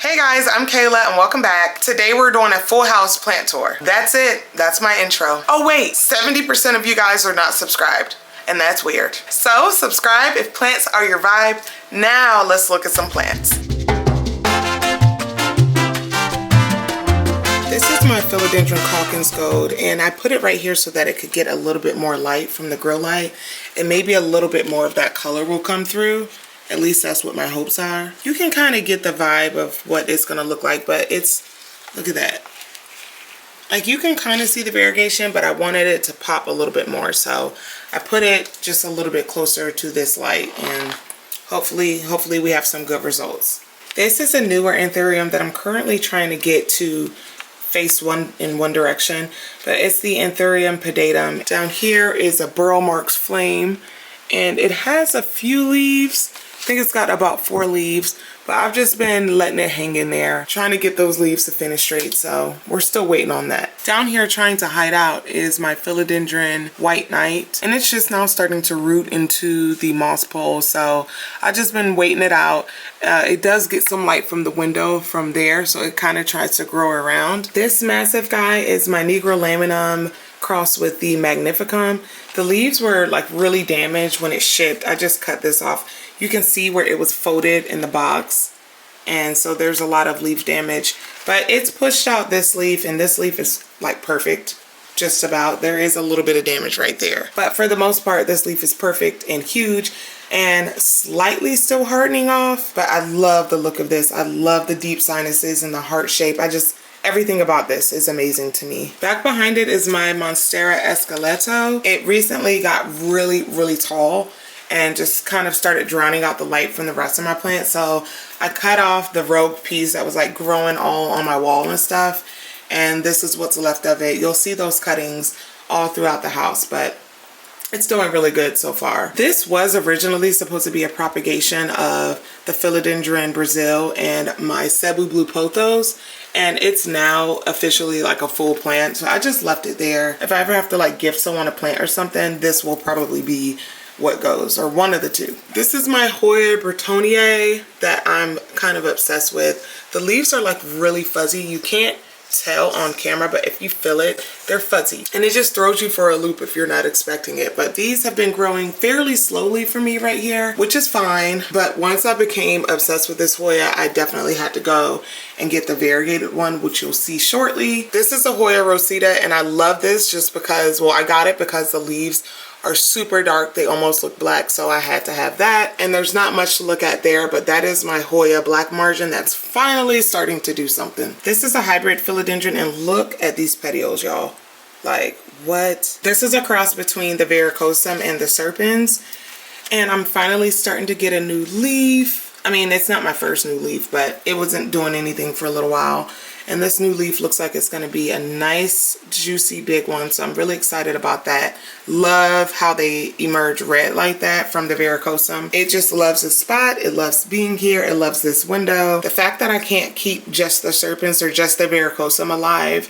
Hey guys, I'm Kayla and welcome back. Today we're doing a full house plant tour. That's it. That's my intro. Oh wait, 70% of you guys are not subscribed, and that's weird. So subscribe if plants are your vibe. Now let's look at some plants. This is my Philodendron Calkins Gold, and I put it right here so that it could get a little bit more light from the grow light, and maybe a little bit more of that color will come through. At least that's what my hopes are. You can kind of get the vibe of what it's gonna look like, but it's, look at that. Like you can kind of see the variegation, but I wanted it to pop a little bit more. So I put it just a little bit closer to this light, and hopefully we have some good results. This is a newer anthurium that I'm currently trying to get to face in one direction, but it's the Anthurium pedatum. Down here is a Burl Marks Flame, and it has a few leaves. I think it's got about 4 leaves, but I've just been letting it hang in there, trying to get those leaves to finish straight, so we're still waiting on that. Down here trying to hide out is my Philodendron White Knight, and it's just now starting to root into the moss pole, so I've just been waiting it out. It does get some light from the window from there, so it kind of tries to grow around. This massive guy is my Nigrolaminum crossed with the Magnificum. The leaves were like really damaged when it shipped. I just cut this off. You can see where it was folded in the box, and so there's a lot of leaf damage, but it's pushed out this leaf, and this leaf is like perfect, just about. There is a little bit of damage right there, but for the most part this leaf is perfect and huge and slightly still hardening off. But I love the look of this. I love the deep sinuses and the heart shape. Everything about this is amazing to me. Back behind it is my Monstera Esqueleto. It recently got really tall and just kind of started drowning out the light from the rest of my plant. So I cut off the rogue piece that was like growing all on my wall and stuff. And this is what's left of it. You'll see those cuttings all throughout the house, but it's doing really good so far. This was originally supposed to be a propagation of the Philodendron Brazil and my Cebu Blue Pothos, and it's now officially like a full plant. So I just left it there. If I ever have to like gift someone a plant or something, this will probably be what goes, or one of the two. This is my Hoya Bretonnier that I'm kind of obsessed with. The leaves are like really fuzzy. You can't tell on camera, but if you feel it, they're fuzzy, and it just throws you for a loop if you're not expecting it. But these have been growing fairly slowly for me right here, which is fine. But once I became obsessed with this Hoya, I definitely had to go and get the variegated one, which you'll see shortly. This is a Hoya Rosita, and I love this just because, well, I got it because the leaves are super dark. They almost look black, so I had to have that. And there's not much to look at there, but that is my Hoya Black Margin that's finally starting to do something. This is a hybrid Philodendron, and look at these petioles, y'all. Like, what? This is a cross between the Varicosum and the Serpens, and I'm finally starting to get a new leaf. I mean, it's not my first new leaf, but it wasn't doing anything for a little while. And this new leaf looks like it's going to be a nice, juicy, big one. So I'm really excited about that. Love how they emerge red like that from the Varicosum. It just loves this spot. It loves being here. It loves this window. The fact that I can't keep just the Serpents or just the Varicosum alive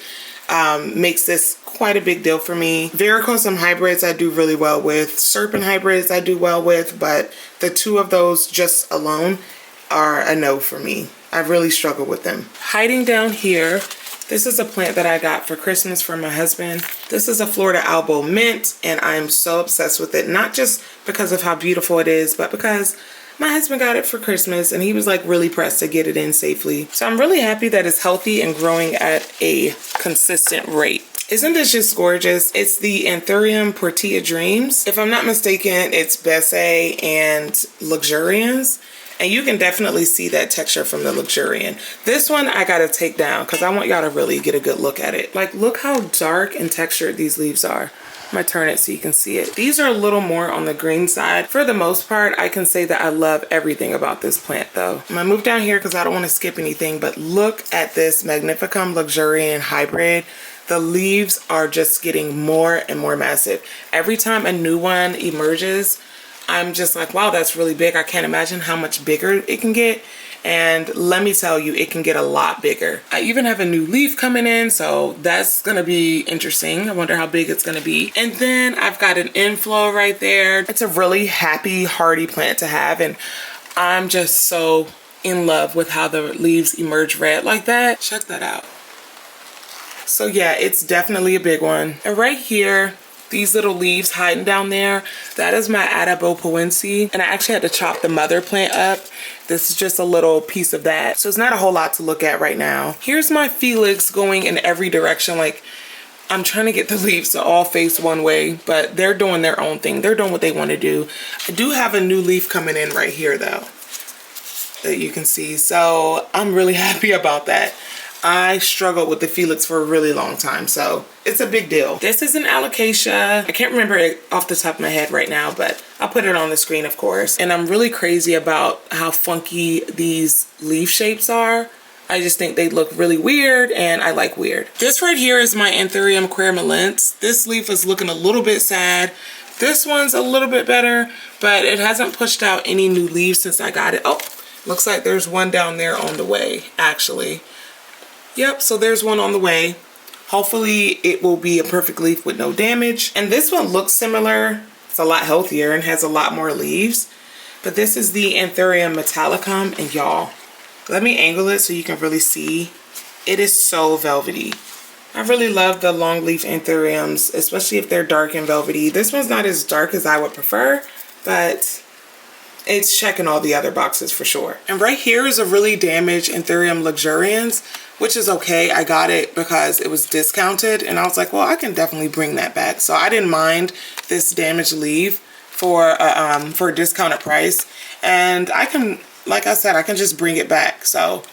makes this quite a big deal for me. Varicosum hybrids I do really well with. Serpent hybrids I do well with, but the two of those just alone are a no for me. I really struggle with them. Hiding down here, this is a plant that I got for Christmas from my husband. This is a Florida Albo Mint, and I'm so obsessed with it. Not just because of how beautiful it is, but because my husband got it for Christmas and he was like really pressed to get it in safely. So I'm really happy that it's healthy and growing at a consistent rate. Isn't this just gorgeous? It's the Anthurium Portia Dreams. If I'm not mistaken, it's Bessay and Luxurians. And you can definitely see that texture from the Luxurian. This one I gotta take down because I want y'all to really get a good look at it. Like, look how dark and textured these leaves are. I'm gonna turn it so you can see it. These are a little more on the green side. For the most part, I can say that I love everything about this plant though. I'm gonna move down here because I don't want to skip anything, but look at this Magnificum Luxurian hybrid. The leaves are just getting more and more massive. Every time a new one emerges, I'm just like, wow, that's really big. I can't imagine how much bigger it can get. And let me tell you, it can get a lot bigger. I even have a new leaf coming in, so that's gonna be interesting. I wonder how big it's gonna be. And then I've got an inflow right there. It's a really happy, hardy plant to have, and I'm just so in love with how the leaves emerge red like that. Check that out. So yeah, it's definitely a big one. And right here, these little leaves hiding down there, that is my Atabopoense. And I actually had to chop the mother plant up. This is just a little piece of that. So it's not a whole lot to look at right now. Here's my Felix going in every direction. Like, I'm trying to get the leaves to all face one way, but they're doing their own thing. They're doing what they want to do. I do have a new leaf coming in right here though, that you can see. So I'm really happy about that. I struggled with the Felix for a really long time, so it's a big deal. This is an alocasia. I can't remember it off the top of my head right now, but I'll put it on the screen, of course. And I'm really crazy about how funky these leaf shapes are. I just think they look really weird, and I like weird. This right here is my Anthurium querulence. This leaf is looking a little bit sad. This one's a little bit better, but it hasn't pushed out any new leaves since I got it. Oh, looks like there's one down there on the way, actually. Yep, so there's one on the way. Hopefully it will be a perfect leaf with no damage. And this one looks similar. It's a lot healthier and has a lot more leaves. But this is the Anthurium metallicum, and y'all, let me angle it so you can really see. It is so velvety. I really love the longleaf Anthuriums, especially if they're dark and velvety. This one's not as dark as I would prefer, but it's checking all the other boxes for sure. And right here is a really damaged Anthurium luxurians, which is okay. I got it because it was discounted, and I was like, well, I can definitely bring that back. So I didn't mind this damaged leaf for a discounted price. And I can, like I said, I can just bring it back. So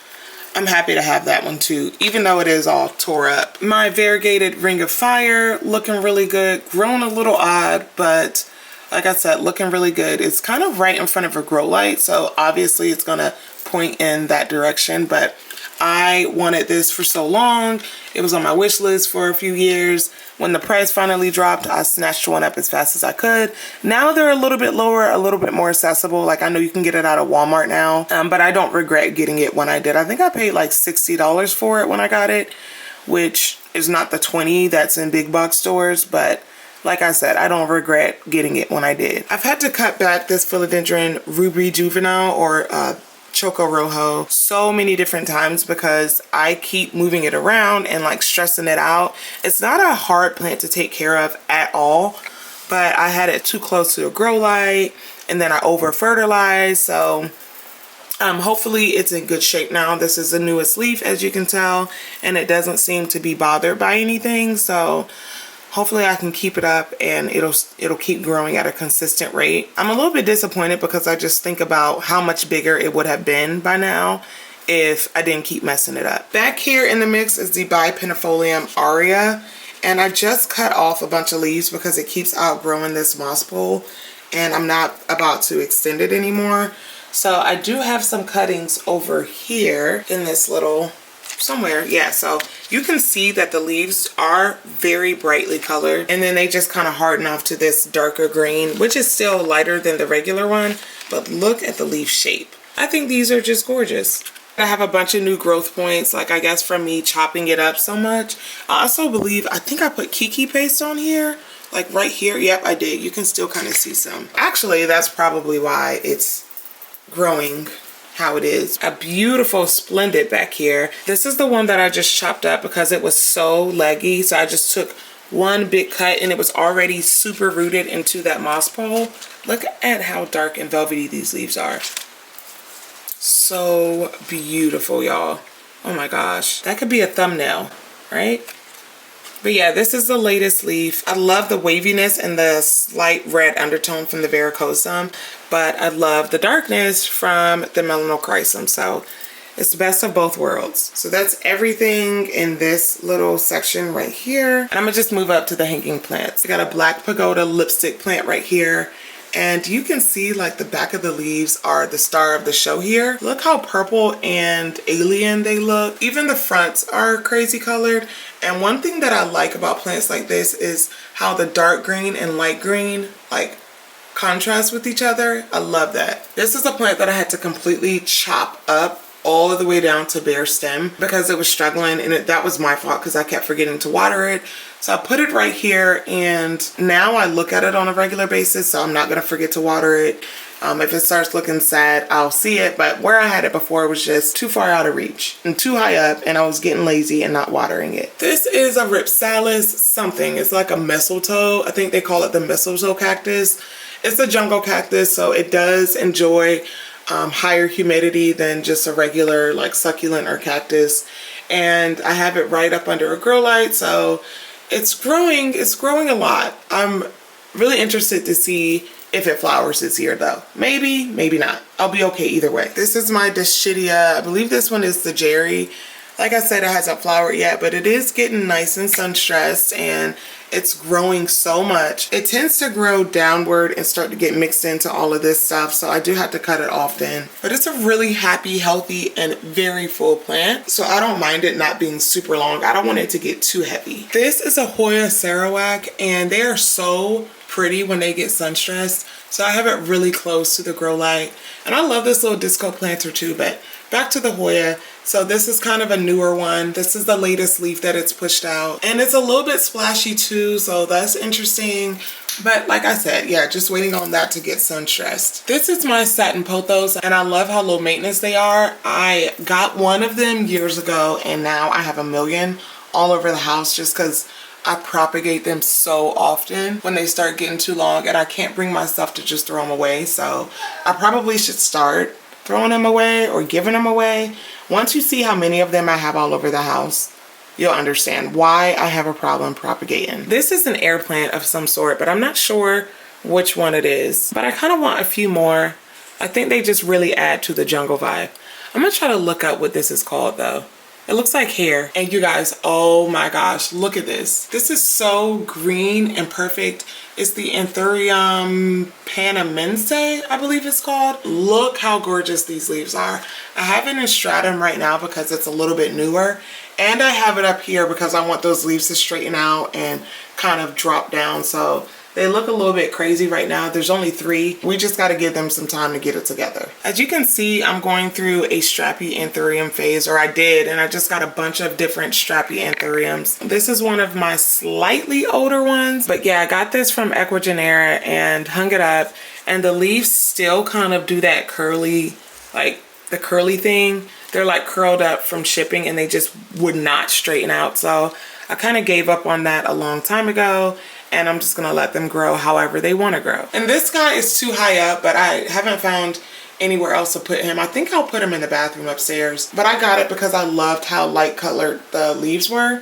I'm happy to have that one too, even though it is all tore up. My variegated Ring of Fire, looking really good. Grown a little odd, but like I said, looking really good. It's kind of right in front of a grow light, so obviously it's gonna point in that direction, but I wanted this for so long. It was on my wish list for a few years. When the price finally dropped, I snatched one up as fast as I could. Now they're a little bit lower, a little bit more accessible. Like, I know you can get it out of Walmart now, but I don't regret getting it when I did. I think I paid like $60 for it when I got it, which is not the $20 that's in big box stores, but like I said, I don't regret getting it when I did. I've had to cut back this philodendron Ruby Juvenile, or Choco Rojo, so many different times because I keep moving it around and like stressing it out. It's not a hard plant to take care of at all, but I had it too close to a grow light, and then I over fertilized. So hopefully it's in good shape now. This is the newest leaf, as you can tell, and it doesn't seem to be bothered by anything. So hopefully I can keep it up and it'll keep growing at a consistent rate. I'm a little bit disappointed because I just think about how much bigger it would have been by now if I didn't keep messing it up. Back here in the mix is the Bipennifolium Aria, and I just cut off a bunch of leaves because it keeps outgrowing this moss pole, and I'm not about to extend it anymore. So I do have some cuttings over here in this little somewhere. Yeah, so you can see that the leaves are very brightly colored, and then they just kind of harden off to this darker green, which is still lighter than the regular one, but look at the leaf shape. I think these are just gorgeous. I have a bunch of new growth points, like I guess from me chopping it up so much. I also believe, I think I put Kiki paste on here, like right here. Yep, I did. You can still kind of see some. Actually, that's probably why it's growing how it is. A beautiful splendid back here. This is the one that I just chopped up because it was so leggy. So I just took one big cut, and it was already super rooted into that moss pole. Look at how dark and velvety these leaves are. So beautiful, y'all. Oh my gosh. That could be a thumbnail, right? But yeah, this is the latest leaf. I love the waviness and the slight red undertone from the Varicosum, but I love the darkness from the Melanochrysum. So it's the best of both worlds. So that's everything in this little section right here. And I'm gonna just move up to the hanging plants. I got a Black Pagoda lipstick plant right here. And you can see like the back of the leaves are the star of the show here. Look how purple and alien they look. Even the fronts are crazy colored. And one thing that I like about plants like this is how the dark green and light green like contrast with each other. I love that. This is a plant that I had to completely chop up all the way down to bare stem because it was struggling, and that was my fault because I kept forgetting to water it. So I put it right here, and now I look at it on a regular basis, so I'm not going to forget to water it. If it starts looking sad, I'll see it, but where I had it before was just too far out of reach and too high up, and I was getting lazy and not watering it. This is a Rhipsalis something. It's like a mistletoe. I think they call it the mistletoe cactus. It's a jungle cactus, so it does enjoy higher humidity than just a regular like succulent or cactus. And I have it right up under a grow light, so it's growing a lot. I'm really interested to see if it flowers this year though. Maybe, maybe not. I'll be okay either way. This is my Dischidia. I believe this one is the Jerry. Like I said, it hasn't flowered yet, but it is getting nice and sun stressed, and it's growing so much. It tends to grow downward and start to get mixed into all of this stuff, so I do have to cut it often. But it's a really happy, healthy, and very full plant, so I don't mind it not being super long. I don't want it to get too heavy. This is a Hoya Sarawak, and they are so pretty when they get sun stressed. So I have it really close to the grow light. And I love this little disco planter too, but back to the Hoya. So this is kind of a newer one. This is the latest leaf that it's pushed out. And it's a little bit splashy too, so that's interesting. But like I said, yeah, just waiting on that to get sun stressed. This is my satin pothos, and I love how low maintenance they are. I got one of them years ago, and now I have a million all over the house just because I propagate them so often when they start getting too long, and I can't bring myself to just throw them away. So I probably should start throwing them away or giving them away. Once you see how many of them I have all over the house, you'll understand why I have a problem propagating. This is an air plant of some sort, but I'm not sure which one it is. But I kind of want a few more. I think they just really add to the jungle vibe. I'm gonna try to look up what this is called though. It looks like hair. And you guys, oh my gosh, look at this. This is so green and perfect. It's the Anthurium panamense, I believe it's called. Look how gorgeous these leaves are. I have it in stratum right now because it's a little bit newer. And I have it up here because I want those leaves to straighten out and kind of drop down. So they look a little bit crazy right now. There's only 3. We just got to give them some time to get it together. As you can see, I'm going through a strappy anthurium phase, or I did, and I just got a bunch of different strappy anthuriums. This is one of my slightly older ones, but yeah, I got this from Ecuagenera and hung it up, and the leaves still kind of do that curly, like the curly thing. They're like curled up from shipping, and they just would not straighten out. So I kind of gave up on that a long time ago, and I'm just gonna let them grow however they want to grow. And this guy is too high up, but I haven't found anywhere else to put him. I think I'll put him in the bathroom upstairs, but I got it because I loved how light colored the leaves were.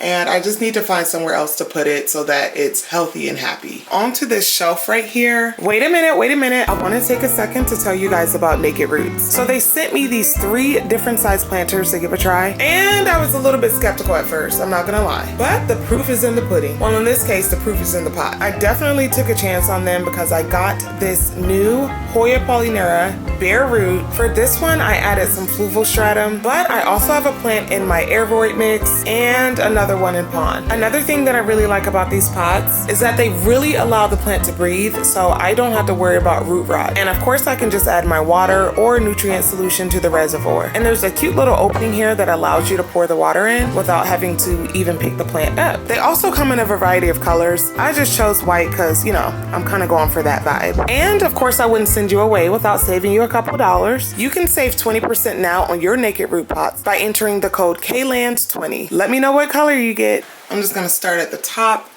And I just need to find somewhere else to put it so that it's healthy and happy. Onto this shelf right here. Wait a minute. I want to take a second to tell you guys about Naked Roots. So they sent me these 3 different size planters to give a try. And I was a little bit skeptical at first, I'm not gonna lie. But the proof is in the pudding. Well, in this case, the proof is in the pot. I definitely took a chance on them because I got this new Hoya Polyneura bare root. For this one, I added some fluval stratum, but I also have a plant in my Airvoid mix and another one in pond. Another thing that I really like about these pots is that they really allow the plant to breathe, so I don't have to worry about root rot. And of course I can just add my water or nutrient solution to the reservoir. And there's a cute little opening here that allows you to pour the water in without having to even pick the plant up. They also come in a variety of colors. I just chose white because, you know, I'm kind of going for that vibe. And of course I wouldn't send you away without saving you a couple dollars. You can save 20% now on your Naked Root pots by entering the code KLAND20. Let me know what color you get. I'm just going to start at the top.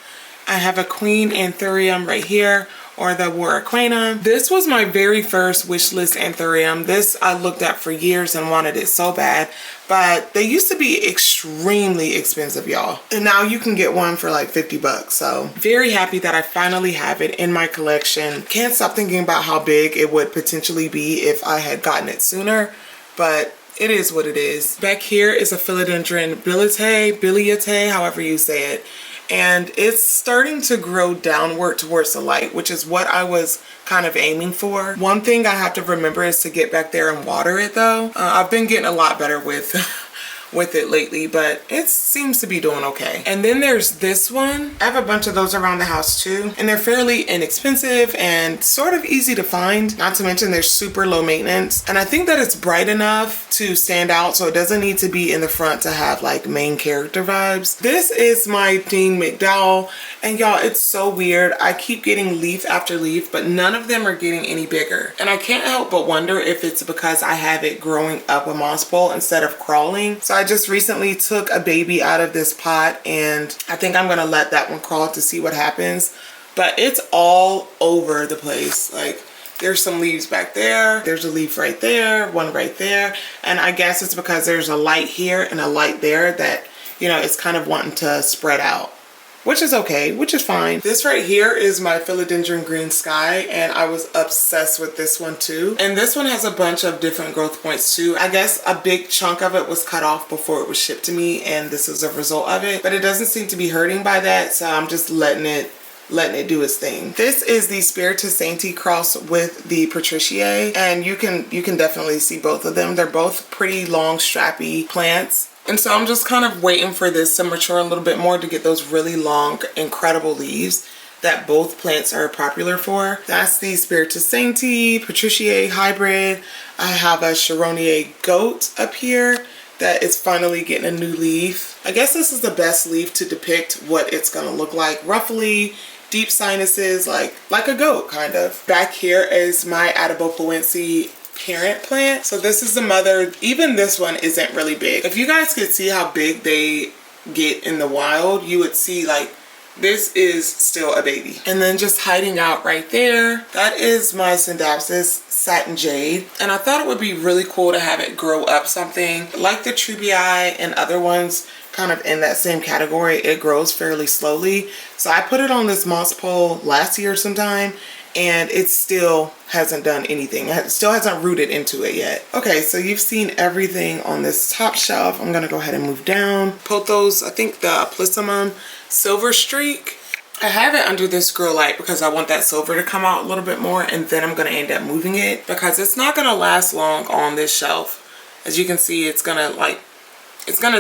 I have a Queen Anthurium right here, or the Warraquanum. This was my very first wish list Anthurium. This I looked at for years and wanted it so bad, but they used to be extremely expensive, y'all. And now you can get one for like 50 bucks. So very happy that I finally have it in my collection. Can't stop thinking about how big it would potentially be if I had gotten it sooner, but it is what it is. Back here is a Philodendron biliate, however you say it. And it's starting to grow downward towards the light, which is what I was kind of aiming for. One thing I have to remember is to get back there and water it though. I've been getting a lot better with with it lately, but it seems to be doing okay. And then there's this one. I have a bunch of those around the house too, and they're fairly inexpensive and sort of easy to find, not to mention they're super low maintenance, and I think that it's bright enough to stand out, so it doesn't need to be in the front to have like main character vibes. This is my Dean McDowell, and y'all, it's so weird. I keep getting leaf after leaf, but none of them are getting any bigger, and I can't help but wonder if it's because I have it growing up a moss pole instead of crawling. So I just recently took a baby out of this pot, and I think I'm gonna let that one crawl to see what happens. But it's all over the place. Like, there's some leaves back there, there's a leaf right there, one right there, and I guess it's because there's a light here and a light there that, you know, it's kind of wanting to spread out, which is okay, which is fine. This right here is my Philodendron Green Sky, and I was obsessed with this one too. And this one has a bunch of different growth points too. I guess a big chunk of it was cut off before it was shipped to me, and this is a result of it. But it doesn't seem to be hurting by that, so I'm just letting it do its thing. This is the Spiritus Sancti cross with the Patriciae, and you can definitely see both of them. They're both pretty long, strappy plants. And so I'm just kind of waiting for this to mature a little bit more to get those really long, incredible leaves that both plants are popular for. That's the Spiritus Sancti, Patriciae hybrid. I have a Cheronia goat up here that is finally getting a new leaf. I guess this is the best leaf to depict what it's gonna look like. Roughly deep sinuses, like a goat kind of. Back here is my Atabopoense parent plant. So this is the mother. Even this one isn't really big. If you guys could see how big they get in the wild, you would see like this is still a baby. And then just hiding out right there, that is my Scindapsus Satin Jade. And I thought it would be really cool to have it grow up something like the Trubii and other ones kind of in that same category. It grows fairly slowly. So I put it on this moss pole last year sometime, and it still hasn't done anything. It still hasn't rooted into it yet. Okay, so you've seen everything on this top shelf. I'm gonna go ahead and move down. Pothos, I think the Aplissimum Silver Streak. I have it under this grow light because I want that silver to come out a little bit more, and then I'm gonna end up moving it because it's not gonna last long on this shelf. As you can see, it's gonna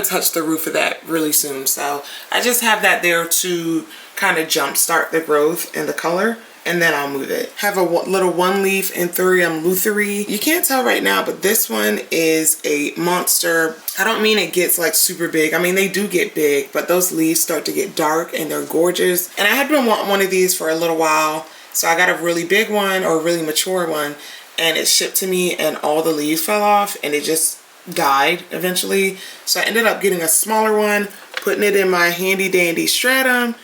touch the roof of that really soon. So I just have that there to kind of jumpstart the growth and the color, and then I'll move it. Have a little one leaf Anthurium lutheri. You can't tell right now, but this one is a monster. I don't mean it gets like super big. I mean, they do get big, but those leaves start to get dark and they're gorgeous. And I had been wanting one of these for a little while. So I got a really big one or a really mature one, and it shipped to me and all the leaves fell off and it just died eventually. So I ended up getting a smaller one, putting it in my handy dandy stratum,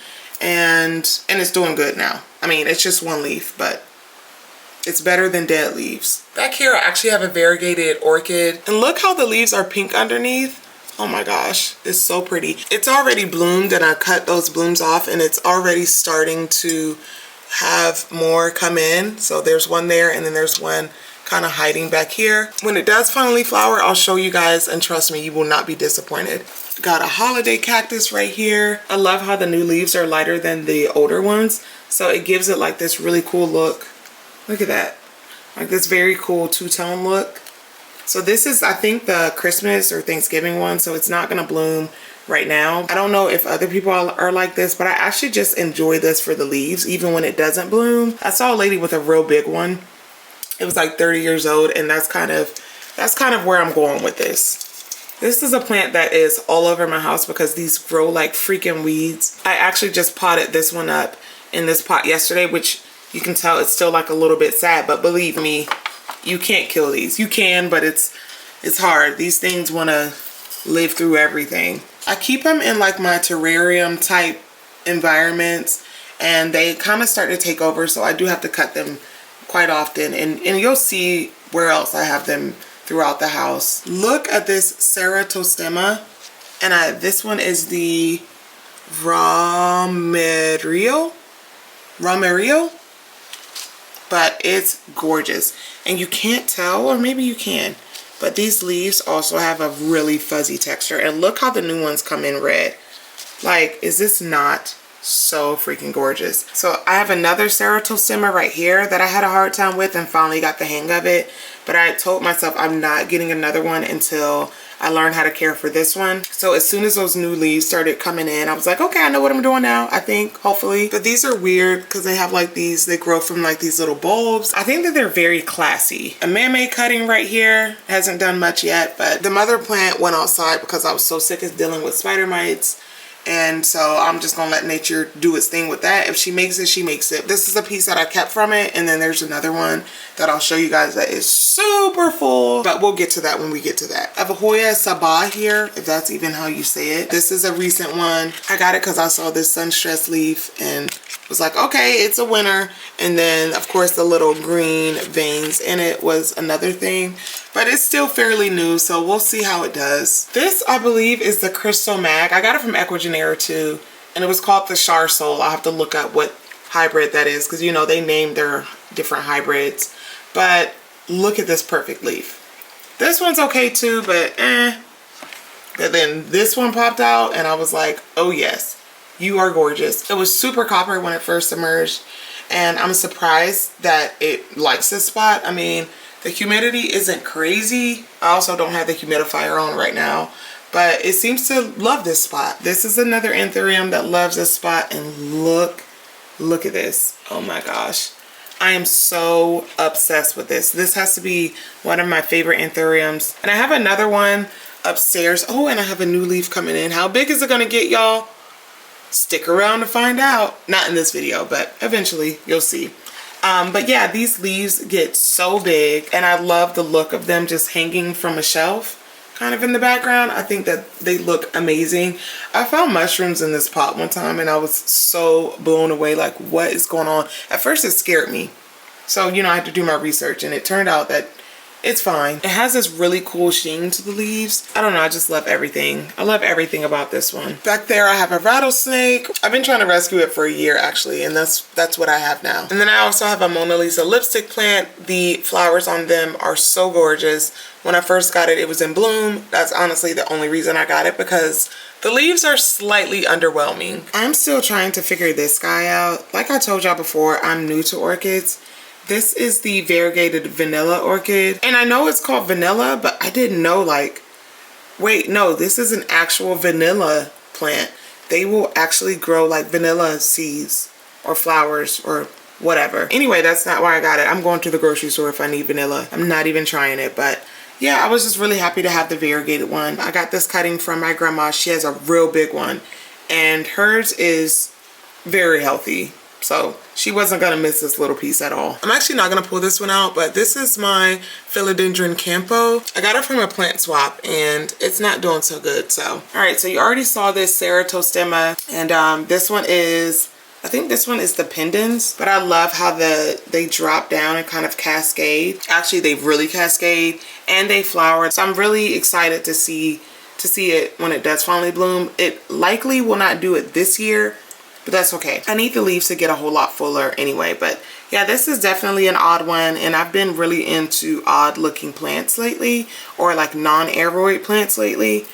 and it's doing good now. I mean, it's just one leaf, but it's better than dead leaves. Back here, I actually have a variegated orchid, and look how the leaves are pink underneath. Oh my gosh, it's so pretty. It's already bloomed, and I cut those blooms off, and it's already starting to have more come in. So there's one there, and then there's one kind of hiding back here. When it does finally flower, I'll show you guys, and trust me, you will not be disappointed. Got a holiday cactus right here. I love how the new leaves are lighter than the older ones, so it gives it like this really cool look. Look at that, like this very cool two-tone look. So this is, I think, the Christmas or Thanksgiving one, so it's not gonna bloom right now. I don't know if other people are like this, but I actually just enjoy this for the leaves even when it doesn't bloom. I saw a lady with a real big one. It was like 30 years old, and that's kind of where I'm going with this. This is a plant that is all over my house because these grow like freaking weeds. I actually just potted this one up in this pot yesterday, which you can tell it's still like a little bit sad, but believe me, you can't kill these. You can, but it's hard. These things want to live through everything. I keep them in like my terrarium type environments, and they kind of start to take over, so I do have to cut them quite often, and you'll see where else I have them throughout the house. Look at this Ceratostema, and this one is the Romerio, but it's gorgeous, and you can't tell, or maybe you can, but these leaves also have a really fuzzy texture, and look how the new ones come in red. Like, is this not so freaking gorgeous? So I have another Ceratostema right here that I had a hard time with and finally got the hang of it, but I told myself I'm not getting another one until I learned how to care for this one. So as soon as those new leaves started coming in, I was like, okay, I know what I'm doing now, I think, hopefully. But these are weird because they have like these, they grow from like these little bulbs. I think that they're very classy. A man-made cutting right here, hasn't done much yet, but the mother plant went outside because I was so sick of dealing with spider mites. And so I'm just gonna let nature do its thing with that. If she makes it, she makes it. This is a piece that I kept from it, and then there's another one that I'll show you guys that is super full, but we'll get to that when we get to that. I have a Hoya Sabah here, if that's even how you say it. This is a recent one. I got it because I saw this sunstress leaf and was like, okay, it's a winner. And then of course the little green veins in it was another thing, but it's still fairly new, so we'll see how it does. This, I believe, is the Crystal Mag. I got it from Ecuagenera too, and it was called the Char Soul. I'll have to look up what hybrid that is because, you know, they name their different hybrids. But look at this perfect leaf. This one's okay too, but But then this one popped out and I was like, oh yes, you are gorgeous. It was super copper when it first emerged, and I'm surprised that it likes this spot. I mean, the humidity isn't crazy. I also don't have the humidifier on right now, but it seems to love this spot. This is another anthurium that loves this spot, and look at this. Oh my gosh. I am so obsessed with this. This has to be one of my favorite anthuriums. And I have another one upstairs. Oh, and I have a new leaf coming in. How big is it gonna get, y'all? Stick around to find out. Not in this video, but eventually you'll see. But yeah, these leaves get so big, and I love the look of them just hanging from a shelf kind of in the background. I think that they look amazing. I found mushrooms in this pot one time and I was so blown away, like, what is going on? At first it scared me. So, you know, I had to do my research, and it turned out that it's fine. It has this really cool sheen to the leaves. I don't know, I just love everything. I love everything about this one. Back there I have a rattlesnake. I've been trying to rescue it for a year actually, and that's what I have now. And then I also have a Mona Lisa lipstick plant. The flowers on them are so gorgeous. When I first got it, it was in bloom. That's honestly the only reason I got it, because the leaves are slightly underwhelming. I'm still trying to figure this guy out. Like I told y'all before, I'm new to orchids. This is the variegated vanilla orchid. And I know it's called vanilla, but I didn't know, like, wait, no, this is an actual vanilla plant. They will actually grow like vanilla seeds or flowers or whatever. Anyway, that's not why I got it. I'm going to the grocery store if I need vanilla. I'm not even trying it, but yeah, I was just really happy to have the variegated one. I got this cutting from my grandma. She has a real big one, and hers is very healthy. So she wasn't gonna miss this little piece at all. I'm actually not gonna pull this one out, but this is my Philodendron Campo. I got it from a plant swap and it's not doing so good. So, all right, so you already saw this Ceratostema, and this one is, I think this one is the pendens, but I love how they drop down and kind of cascade. Actually, they really cascade and they flower. So I'm really excited to see it when it does finally bloom. It likely will not do it this year, but that's okay. I need the leaves to get a whole lot fuller anyway. But yeah, this is definitely an odd one, and I've been really into odd looking plants lately, or like non-aeroid plants lately.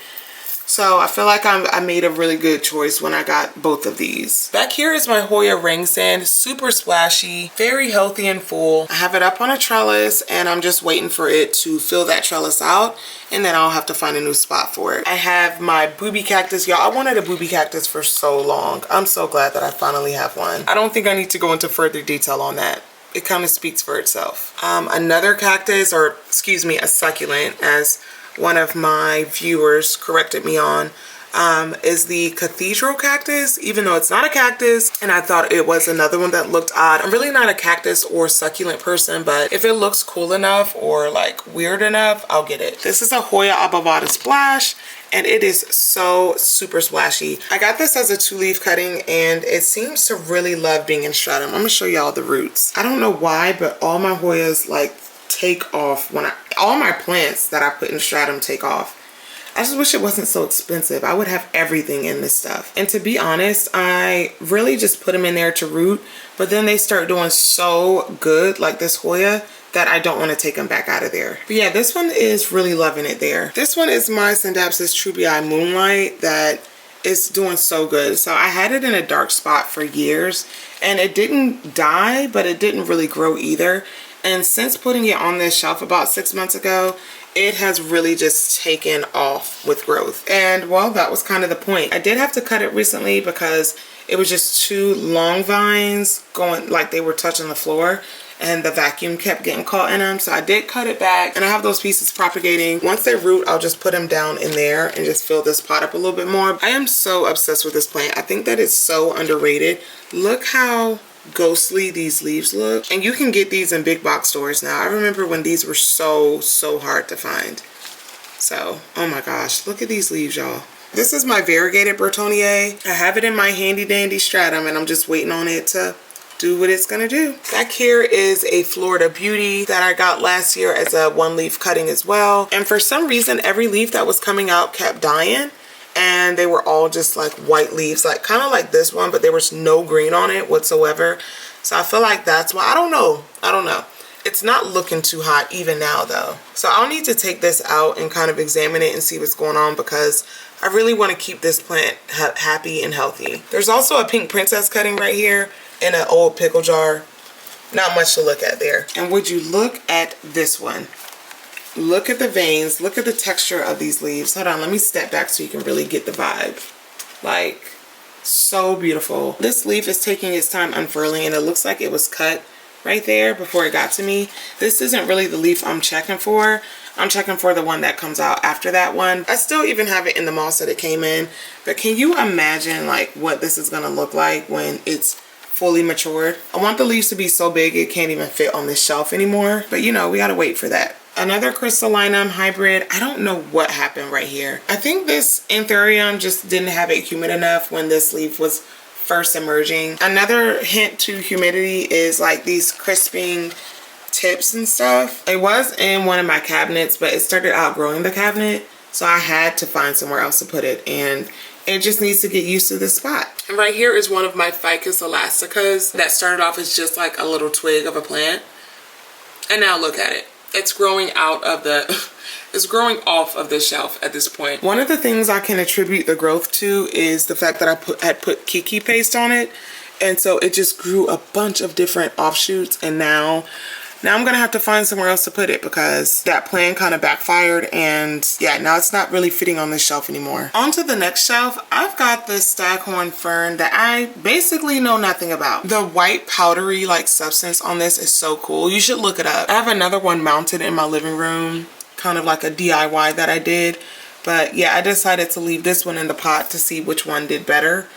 So I feel like I made a really good choice when I got both of these. Back here is my Hoya ring sand, super splashy, very healthy and full. I have it up on a trellis and I'm just waiting for it to fill that trellis out, and then I'll have to find a new spot for it. I have my booby cactus. Y'all, I wanted a booby cactus for so long. I'm so glad that I finally have one. I don't think I need to go into further detail on that. It kind of speaks for itself. Another cactus, or excuse me, a succulent, as one of my viewers corrected me on, is the cathedral cactus, even though it's not a cactus, and I thought it was another one that looked odd. I'm really not a cactus or succulent person, but if it looks cool enough or like weird enough, I'll get it. This is a Hoya Abovada Splash, and it is so super splashy. I got this as a 2-leaf cutting, and it seems to really love being in stratum. I'm gonna show y'all the roots. I don't know why, but all my Hoyas like take off when all my plants that I put in stratum take off. I just wish it wasn't so expensive. I would have everything in this stuff. And to be honest, I really just put them in there to root, but then they start doing so good, like this Hoya, that I don't want to take them back out of there. But yeah, this one is really loving it there. This one is my Scindapsus trubii Moonlight that is doing so good. So I had it in a dark spot for years, and it didn't die, but it didn't really grow either. And since putting it on this shelf about 6 months ago, it has really just taken off with growth. And well, that was kind of the point. I did have to cut it recently because it was just 2 long vines going, like they were touching the floor, and the vacuum kept getting caught in them. So I did cut it back, and I have those pieces propagating. Once they root, I'll just put them down in there and just fill this pot up a little bit more. I am so obsessed with this plant. I think that it's so underrated. Look how ghostly these leaves look, and you can get these in big box stores now. I remember when these were so hard to find. So oh my gosh, look at these leaves, y'all. This is my variegated Bertonier. I have it in my handy dandy stratum, and I'm just waiting on it to do what it's gonna do. Back here is a Florida Beauty that I got last year as a 1-leaf cutting as well, and for some reason every leaf that was coming out kept dying, and they were all just like white leaves, like kind of like this one, but there was no green on it whatsoever. So I feel like that's why. I don't know. It's not looking too hot even now though. So I'll need to take this out and kind of examine it and see what's going on, because I really want to keep this plant happy and healthy. There's also a Pink Princess cutting right here in an old pickle jar. Not much to look at there. And would you look at this one? Look at the veins, look at the texture of these leaves. Hold on, let me step back so you can really get the vibe. Like, so beautiful. This leaf is taking its time unfurling, and it looks like it was cut right there before it got to me. This isn't really the leaf I'm checking for. I'm checking for the one that comes out after that one. I still even have it in the moss that it came in, but can you imagine like what this is gonna look like when it's fully matured? I want the leaves to be so big it can't even fit on this shelf anymore, but you know, we gotta wait for that. Another Crystallinum hybrid. I don't know what happened right here. I think this Anthurium just didn't have it humid enough when this leaf was first emerging. Another hint to humidity is like these crisping tips and stuff. It was in one of my cabinets, but it started outgrowing the cabinet, so I had to find somewhere else to put it, and it just needs to get used to this spot. And right here is one of my Ficus elasticas that started off as just like a little twig of a plant, and now look at it. It's growing out of the it's growing off of the shelf at this point. One of the things I can attribute the growth to is the fact that I had put Kiki paste on it, and so it just grew a bunch of different offshoots, and now I'm gonna have to find somewhere else to put it because that plan kind of backfired, and yeah, now it's not really fitting on this shelf anymore. On to the next shelf, I've got this Staghorn Fern that I basically know nothing about. The white powdery like substance on this is so cool. You should look it up. I have another one mounted in my living room, kind of like a DIY that I did. But yeah, I decided to leave this one in the pot to see which one did better.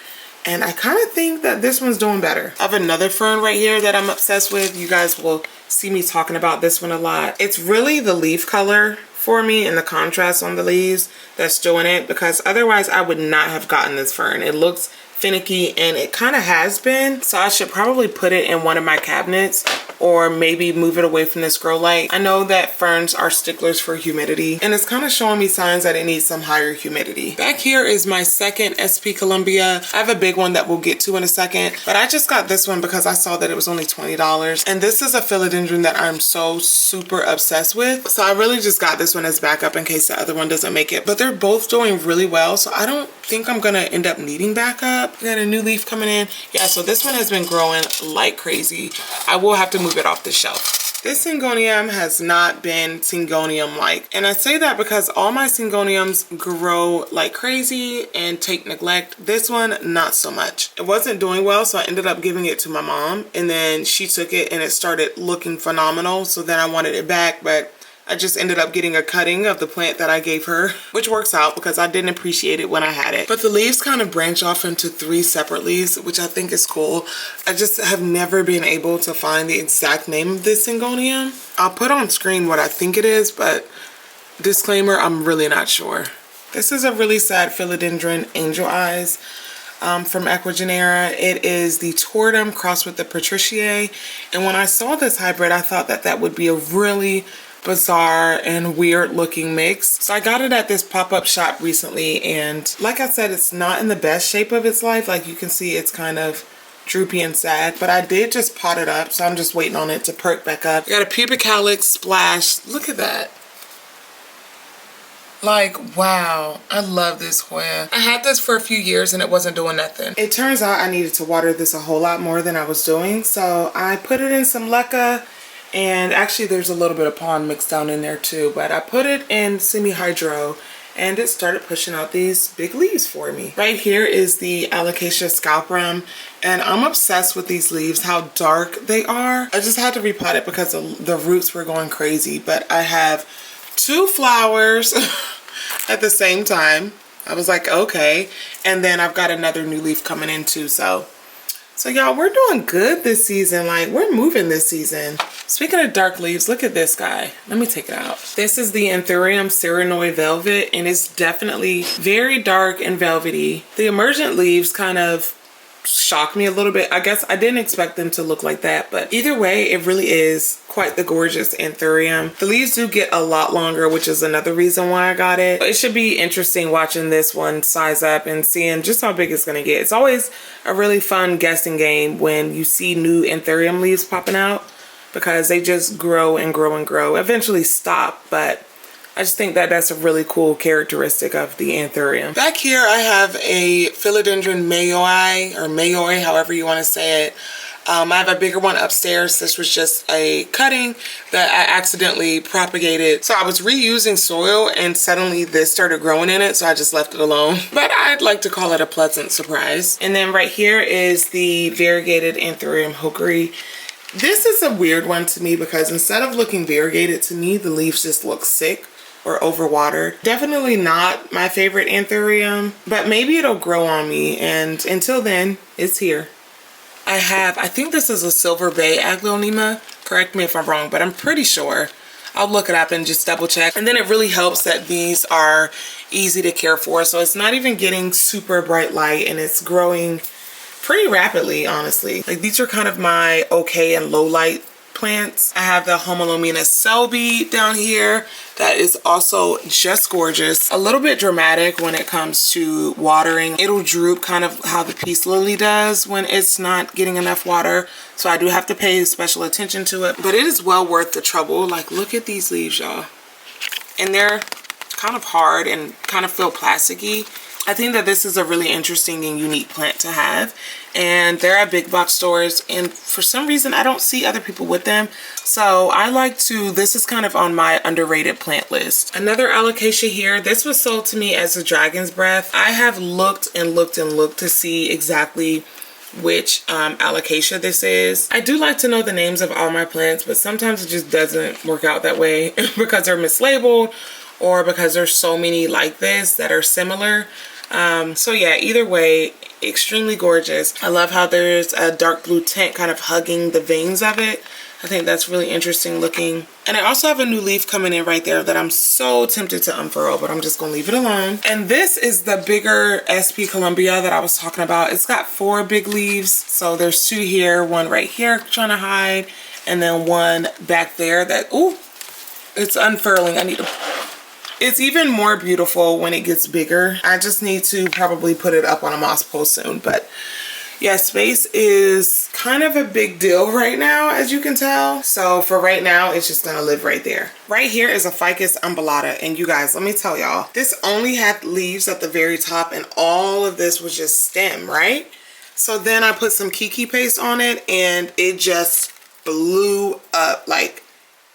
And I kind of think that this one's doing better. I have another fern right here that I'm obsessed with. You guys will see me talking about this one a lot. It's really the leaf color for me and the contrast on the leaves that's doing it, because otherwise I would not have gotten this fern. It looks finicky, and it kind of has been, so I should probably put it in one of my cabinets or maybe move it away from this grow light. I know that ferns are sticklers for humidity, and it's kind of showing me signs that it needs some higher humidity. Back here is my second SP Columbia. I have a big one that we'll get to in a second, but I just got this one because I saw that it was only $20, and this is a philodendron that I'm so super obsessed with, so I really just got this one as backup in case the other one doesn't make it. But they're both doing really well, so I don't think I'm gonna end up needing backup. We got a new leaf coming in. Yeah, so this one has been growing like crazy. I will have to move it off the shelf. This Syngonium has not been Syngonium-like, and I say that because all my Syngoniums grow like crazy and take neglect. This one, not so much. It wasn't doing well, so I ended up giving it to my mom, and then she took it and it started looking phenomenal, so then I wanted it back, but I just ended up getting a cutting of the plant that I gave her, which works out because I didn't appreciate it when I had it. But the leaves kind of branch off into 3 separate leaves, which I think is cool. I just have never been able to find the exact name of this Syngonium. I'll put on screen what I think it is, but disclaimer, I'm really not sure. This is a really sad philodendron, Angel Eyes, from Ecuagenera. It is the Tortum crossed with the Patriciae, and when I saw this hybrid, I thought that that would be a really bizarre and weird looking mix. So I got it at this pop-up shop recently, and like I said, it's not in the best shape of its life. Like you can see, it's kind of droopy and sad, but I did just pot it up, so I'm just waiting on it to perk back up. I got a pubic calyx splash. Look at that. Like, wow, I love this Hoya. I had this for a few years and it wasn't doing nothing. It turns out I needed to water this a whole lot more than I was doing, so I put it in some leca, And actually there's a little bit of pond mixed down in there too, but I put it in semi-hydro and it started pushing out these big leaves for me. Right here is the Alocasia scalprum, and I'm obsessed with these leaves, how dark they are. I just had to repot it because the roots were going crazy, but I have 2 flowers at the same time. I was like, okay. And then I've got another new leaf coming in too, so y'all, we're doing good this season. Like, we're moving this season. Speaking of dark leaves, look at this guy. Let me take it out. This is the Anthurium Cyranoid Velvet, and it's definitely very dark and velvety. The emergent leaves kind of shocked me a little bit. I guess I didn't expect them to look like that, but either way, it really is quite the gorgeous Anthurium. The leaves do get a lot longer, which is another reason why I got it. It should be interesting watching this one size up and seeing just how big it's gonna get. It's always a really fun guessing game when you see new Anthurium leaves popping out, because they just grow and grow and grow, eventually stop, but I just think that that's a really cool characteristic of the Anthurium. Back here I have a Philodendron mayoi, or mayoi, however you want to say it. I have a bigger one upstairs. This was just a cutting that I accidentally propagated. So I was reusing soil and suddenly this started growing in it, so I just left it alone. But I'd like to call it a pleasant surprise. And then right here is the variegated Anthurium hookery. This is a weird one to me because instead of looking variegated, to me the leaves just look sick or overwatered. Definitely not my favorite Anthurium, but maybe it'll grow on me, and until then, it's here. I think this is a Silver Bay Aglaonema. Correct me if I'm wrong, but I'm pretty sure. I'll look it up and just double check. And then it really helps that these are easy to care for, so it's not even getting super bright light, and it's growing pretty rapidly, honestly. Like, these are kind of my okay and low light plants. I have the Homolomena Selby down here that is also just gorgeous. A little bit dramatic when it comes to watering. It'll droop kind of how the peace lily does when it's not getting enough water, so I do have to pay special attention to it, but it is well worth the trouble. Like, look at these leaves, y'all, and they're kind of hard and kind of feel plasticky. I think that this is a really interesting and unique plant to have, and they're at big box stores, and for some reason I don't see other people with them, so I like to, this is kind of on my underrated plant list. Another Alocasia here. This was sold to me as a dragon's breath. I have looked and looked and looked to see exactly which Alocasia this is. I do like to know the names of all my plants, but sometimes it just doesn't work out that way because they're mislabeled or because there's so many like this that are similar. So yeah, either way, extremely gorgeous. I love how there's a dark blue tint kind of hugging the veins of it. I think that's really interesting looking. And I also have a new leaf coming in right there that I'm so tempted to unfurl, but I'm just gonna leave it alone. And this is the bigger SP Columbia that I was talking about. It's got 4 big leaves. So there's 2 here, 1 right here trying to hide, and then 1 back there that, ooh, it's unfurling. I need to... It's even more beautiful when it gets bigger. I just need to probably put it up on a moss pole soon, but yeah, space is kind of a big deal right now, as you can tell. So for right now, it's just gonna live right there. Right here is a Ficus umbellata, and you guys, let me tell y'all, this only had leaves at the very top, and all of this was just stem, right? So then I put some Kiki paste on it, and it just blew up. Like,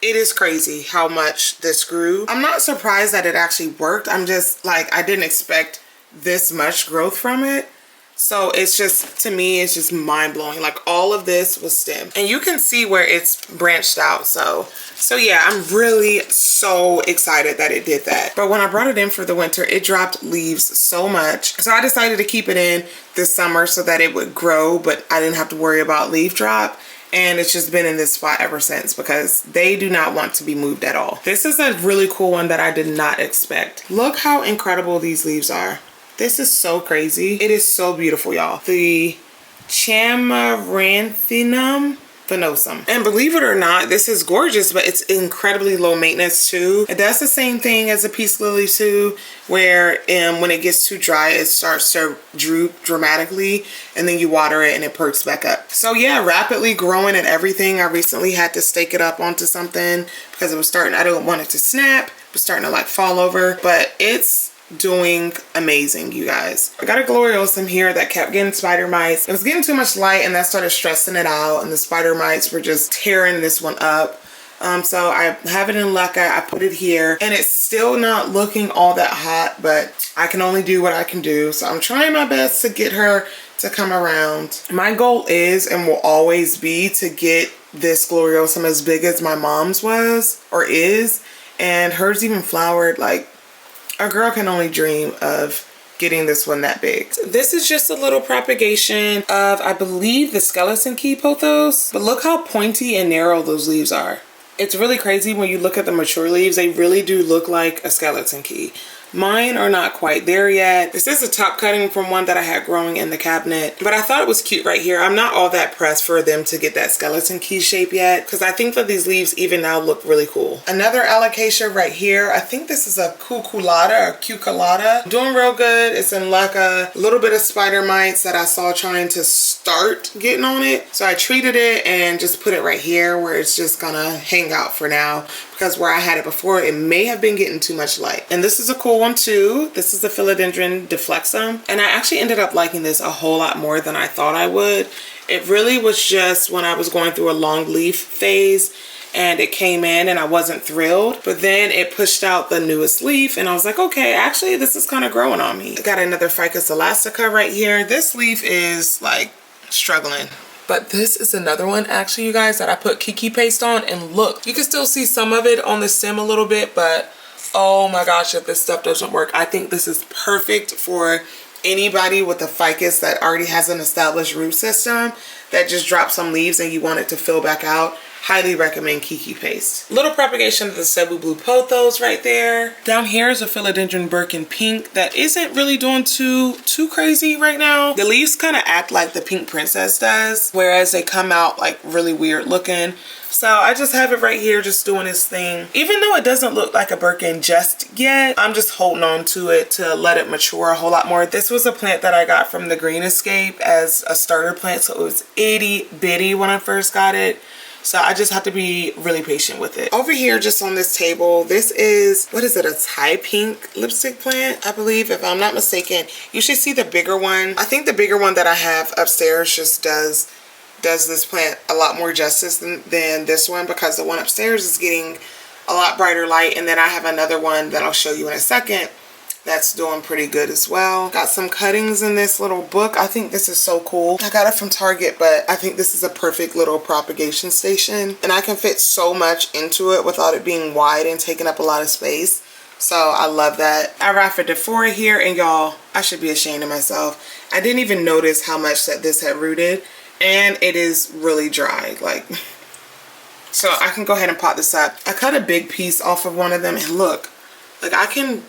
it is crazy how much this grew. I'm not surprised that it actually worked. I'm just like, I didn't expect this much growth from it. So it's just, to me, it's just mind blowing. Like, all of this was stem, and you can see where it's branched out. So yeah, I'm really so excited that it did that. But when I brought it in for the winter, it dropped leaves so much. So I decided to keep it in this summer so that it would grow, but I didn't have to worry about leaf drop. And it's just been in this spot ever since because they do not want to be moved at all. This is a really cool one that I did not expect. Look how incredible these leaves are. This is so crazy. It is so beautiful, y'all. The Chamaranthinum venosum. And believe it or not, this is gorgeous, but it's incredibly low maintenance too. It does the same thing as a peace lily too, where when it gets too dry, it starts to droop dramatically, and then you water it and it perks back up. So yeah, rapidly growing and everything. I recently had to stake it up onto something because it was starting, I didn't want it to snap. It was starting to like fall over, but it's doing amazing, you guys. I got a Gloriosum here that kept getting spider mites. It was getting too much light, and that started stressing it out, and the spider mites were just tearing this one up. So I have it in Leca. I put it here and it's still not looking all that hot, but I can only do what I can do. So I'm trying my best to get her to come around. My goal is and will always be to get this Gloriosum as big as my mom's was or is, and hers even flowered. Like, a girl can only dream of getting this one that big. So this is just a little propagation of, I believe, the skeleton key pothos, but look how pointy and narrow those leaves are. It's really crazy when you look at the mature leaves. They really do look like a skeleton key. Mine are not quite there yet. This is a top cutting from one that I had growing in the cabinet, but I thought it was cute right here. I'm not all that pressed for them to get that skeleton key shape yet, because I think that these leaves even now look really cool. Another alocasia right here. I think this is a cuculata or cuculata. Doing real good. It's in Leca. A little bit of spider mites that I saw trying to start getting on it. So I treated it and just put it right here where it's just gonna hang out for now, because where I had it before, it may have been getting too much light. And this is a cool one too. This is the Philodendron difflexum. And I actually ended up liking this a whole lot more than I thought I would. It really was just when I was going through a long leaf phase and it came in and I wasn't thrilled, but then it pushed out the newest leaf and I was like, okay, actually this is kind of growing on me. I got another Ficus elastica right here. This leaf is like struggling. But this is another one actually, you guys, that I put Kiki paste on, and look, you can still see some of it on the stem a little bit, but oh my gosh, if this stuff doesn't work, I think this is perfect for anybody with a ficus that already has an established root system that just dropped some leaves and you want it to fill back out. Highly recommend Kiki paste. Little propagation of the Cebu blue pothos right there. Down here is a Philodendron Birkin pink that isn't really doing too crazy right now. The leaves kind of act like the Pink Princess does, whereas they come out like really weird looking. So I just have it right here just doing its thing. Even though it doesn't look like a Birkin just yet, I'm just holding on to it to let it mature a whole lot more. This was a plant that I got from the Green Escape as a starter plant, so it was itty bitty when I first got it. So I just have to be really patient with it. Over here, just on this table, this is, what is it, a Thai pink lipstick plant, I believe, if I'm not mistaken. You should see the bigger one. I think the bigger one that I have upstairs just does this plant a lot more justice than this one, because the one upstairs is getting a lot brighter light. And then I have another one that I'll show you in a second that's doing pretty good as well. Got some cuttings in this little book. I think this is so cool. I got it from Target, but I think this is a perfect little propagation station, and I can fit so much into it without it being wide and taking up a lot of space. So I love that. I Rhaphidophora here, and y'all, I should be ashamed of myself. I didn't even notice how much that this had rooted, and it is really dry. Like, so I can go ahead and pot this up. I cut a big piece off of one of them, and look, like I can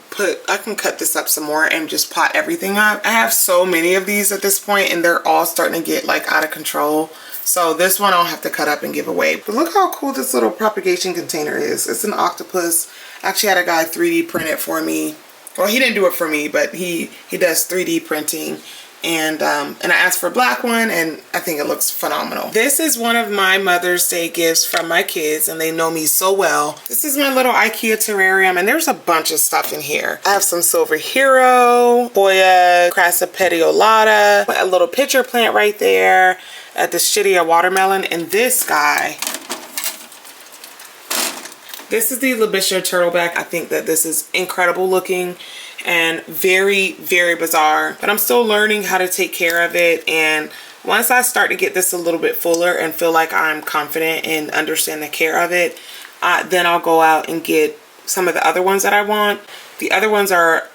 cut this up some more and just pot everything up. I have so many of these at this point, and they're all starting to get like out of control. So this one I'll have to cut up and give away. But look how cool this little propagation container is. It's an octopus. I actually had a guy 3D print it for me. Well, he didn't do it for me, but he does 3D printing. And I asked for a black one, and I think it looks phenomenal. This is one of my Mother's Day gifts from my kids, and they know me so well. This is my little IKEA terrarium, and there's a bunch of stuff in here. I have some Silver Hero, Hoya crassipediolata, a little pitcher plant right there, the Shittia watermelon, and this guy. This is the Lobelia turtleback. I think that this is incredible looking and very, very bizarre, but I'm still learning how to take care of it. And once I start to get this a little bit fuller and feel like I'm confident and understand the care of it, then I'll go out and get some of the other ones that I want. The other ones are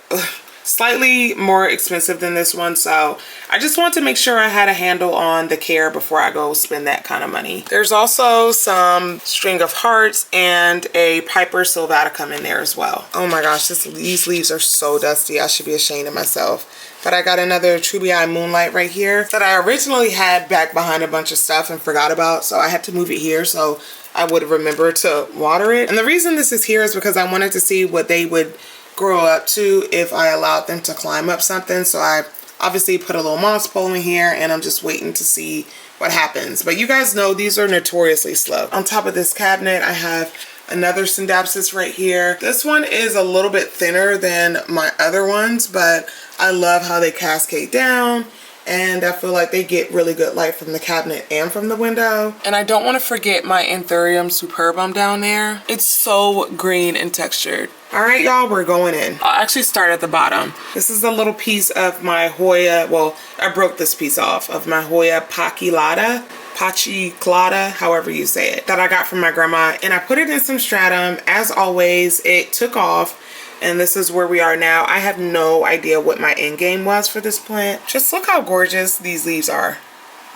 slightly more expensive than this one, so I just want to make sure I had a handle on the care before I go spend that kind of money. There's also some string of hearts and a Piper sylvaticum in there as well. Oh my gosh, these leaves are so dusty. I should be ashamed of myself. But I got another Trubii Moonlight right here that I originally had back behind a bunch of stuff and forgot about, so I had to move it here so I would remember to water it. And the reason this is here is because I wanted to see what they would grow up to if I allowed them to climb up something. So I obviously put a little moss pole in here, and I'm just waiting to see what happens. But you guys know these are notoriously slow. On top of this cabinet, I have another Scindapsus right here. This one is a little bit thinner than my other ones, but I love how they cascade down and I feel like they get really good light from the cabinet and from the window. And I don't want to forget my Anthurium superbum down there. It's so green and textured. All right, y'all, we're going in. I'll actually start at the bottom. This is a little piece of my Hoya, well, I broke this piece off of my Hoya Pachylata, however you say it, that I got from my grandma, and I put it in some stratum. As always, it took off, and this is where we are now. I have no idea what my end game was for this plant. Just look how gorgeous these leaves are.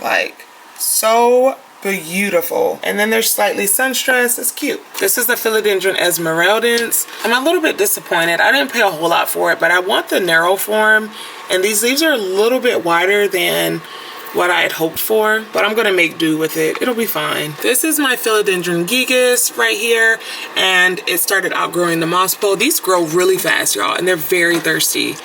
Like, so beautiful. And then they're slightly sun-stressed. It's cute. This is the Philodendron Esmeraldens. I'm a little bit disappointed. I didn't pay a whole lot for it, but I want the narrow form, and these leaves are a little bit wider than what I had hoped for, but I'm gonna make do with it. It'll be fine. This is my Philodendron gigas right here, and it started outgrowing the moss bowl. These grow really fast, y'all, and they're very thirsty.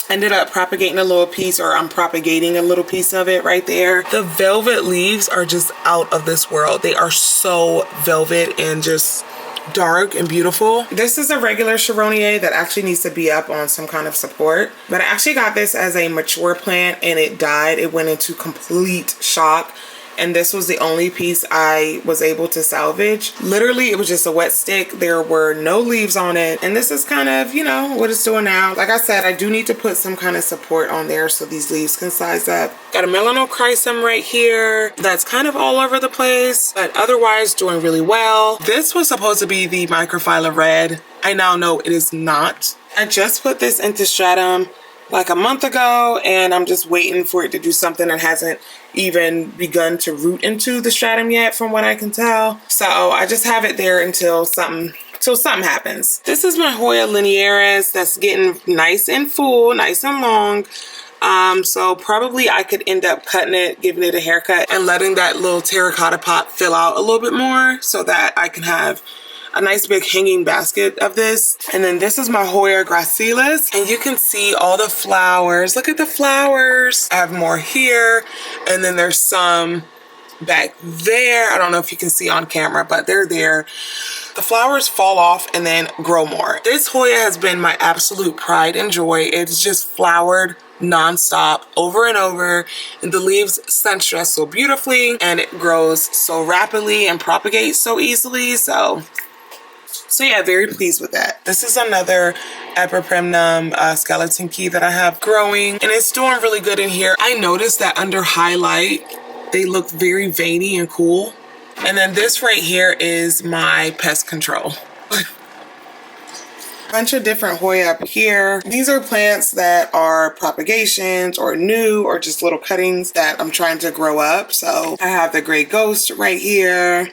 Ended up propagating a little piece, or I'm propagating a little piece of it right there. The velvet leaves are just out of this world. They are so velvet and just dark and beautiful. This is a regular Cheronia that actually needs to be up on some kind of support, but I actually got this as a mature plant and it died. It went into complete shock, and this was the only piece I was able to salvage. Literally, it was just a wet stick. There were no leaves on it, and this is kind of, you know, what it's doing now. Like I said, I do need to put some kind of support on there so these leaves can size up. Got a Melanochrysum right here that's kind of all over the place, but otherwise doing really well. This was supposed to be the Microphylla red. I now know it is not. I just put this into stratum like a month ago, and I'm just waiting for it to do something that hasn't even begun to root into the stratum yet, from what I can tell. So I just have it there until something happens. This is my Hoya linearis that's getting nice and full, nice and long. So probably I could end up cutting it, giving it a haircut, and letting that little terracotta pot fill out a little bit more so that I can have a nice big hanging basket of this. And then this is my Hoya gracilis, and you can see all the flowers. Look at the flowers. I have more here, and then there's some back there. I don't know if you can see on camera, but they're there. The flowers fall off and then grow more. This Hoya has been my absolute pride and joy. It's just flowered non-stop over and over, and the leaves sun-stress so beautifully, and it grows so rapidly and propagates so easily. So yeah, very pleased with that. This is another Epipremnum skeleton key that I have growing, and it's doing really good in here. I noticed that under highlight, they look very veiny and cool. And then this right here is my pest control. Bunch of different Hoya up here. These are plants that are propagations or new or just little cuttings that I'm trying to grow up. So I have the Gray Ghost right here.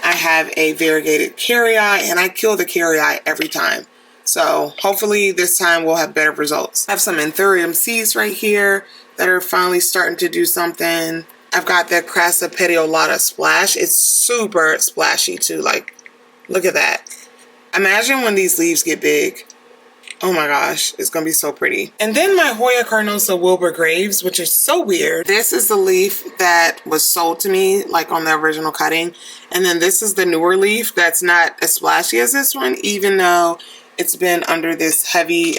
I have a variegated carrii, and I kill the carrii every time. So hopefully this time we'll have better results. I have some Anthurium seeds right here that are finally starting to do something. I've got the Crassa petiolata splash. It's super splashy too. Like, look at that. Imagine when these leaves get big. Oh my gosh, it's gonna be so pretty. And then my Hoya carnosa Wilbur Graves, which is so weird. This is the leaf that was sold to me, like on the original cutting. And then this is the newer leaf that's not as splashy as this one, even though it's been under this heavy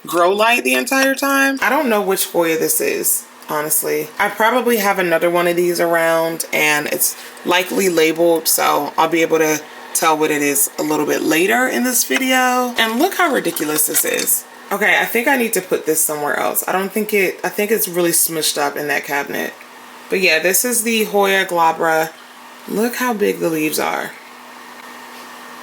grow light the entire time. I don't know which Hoya this is, honestly. I probably have another one of these around, and it's likely labeled, so I'll be able to tell what it is a little bit later in this video. And look how ridiculous this is. Okay, I think I need to put this somewhere else. I think it's really smushed up in that cabinet. But yeah, this is the Hoya glabra. Look how big the leaves are.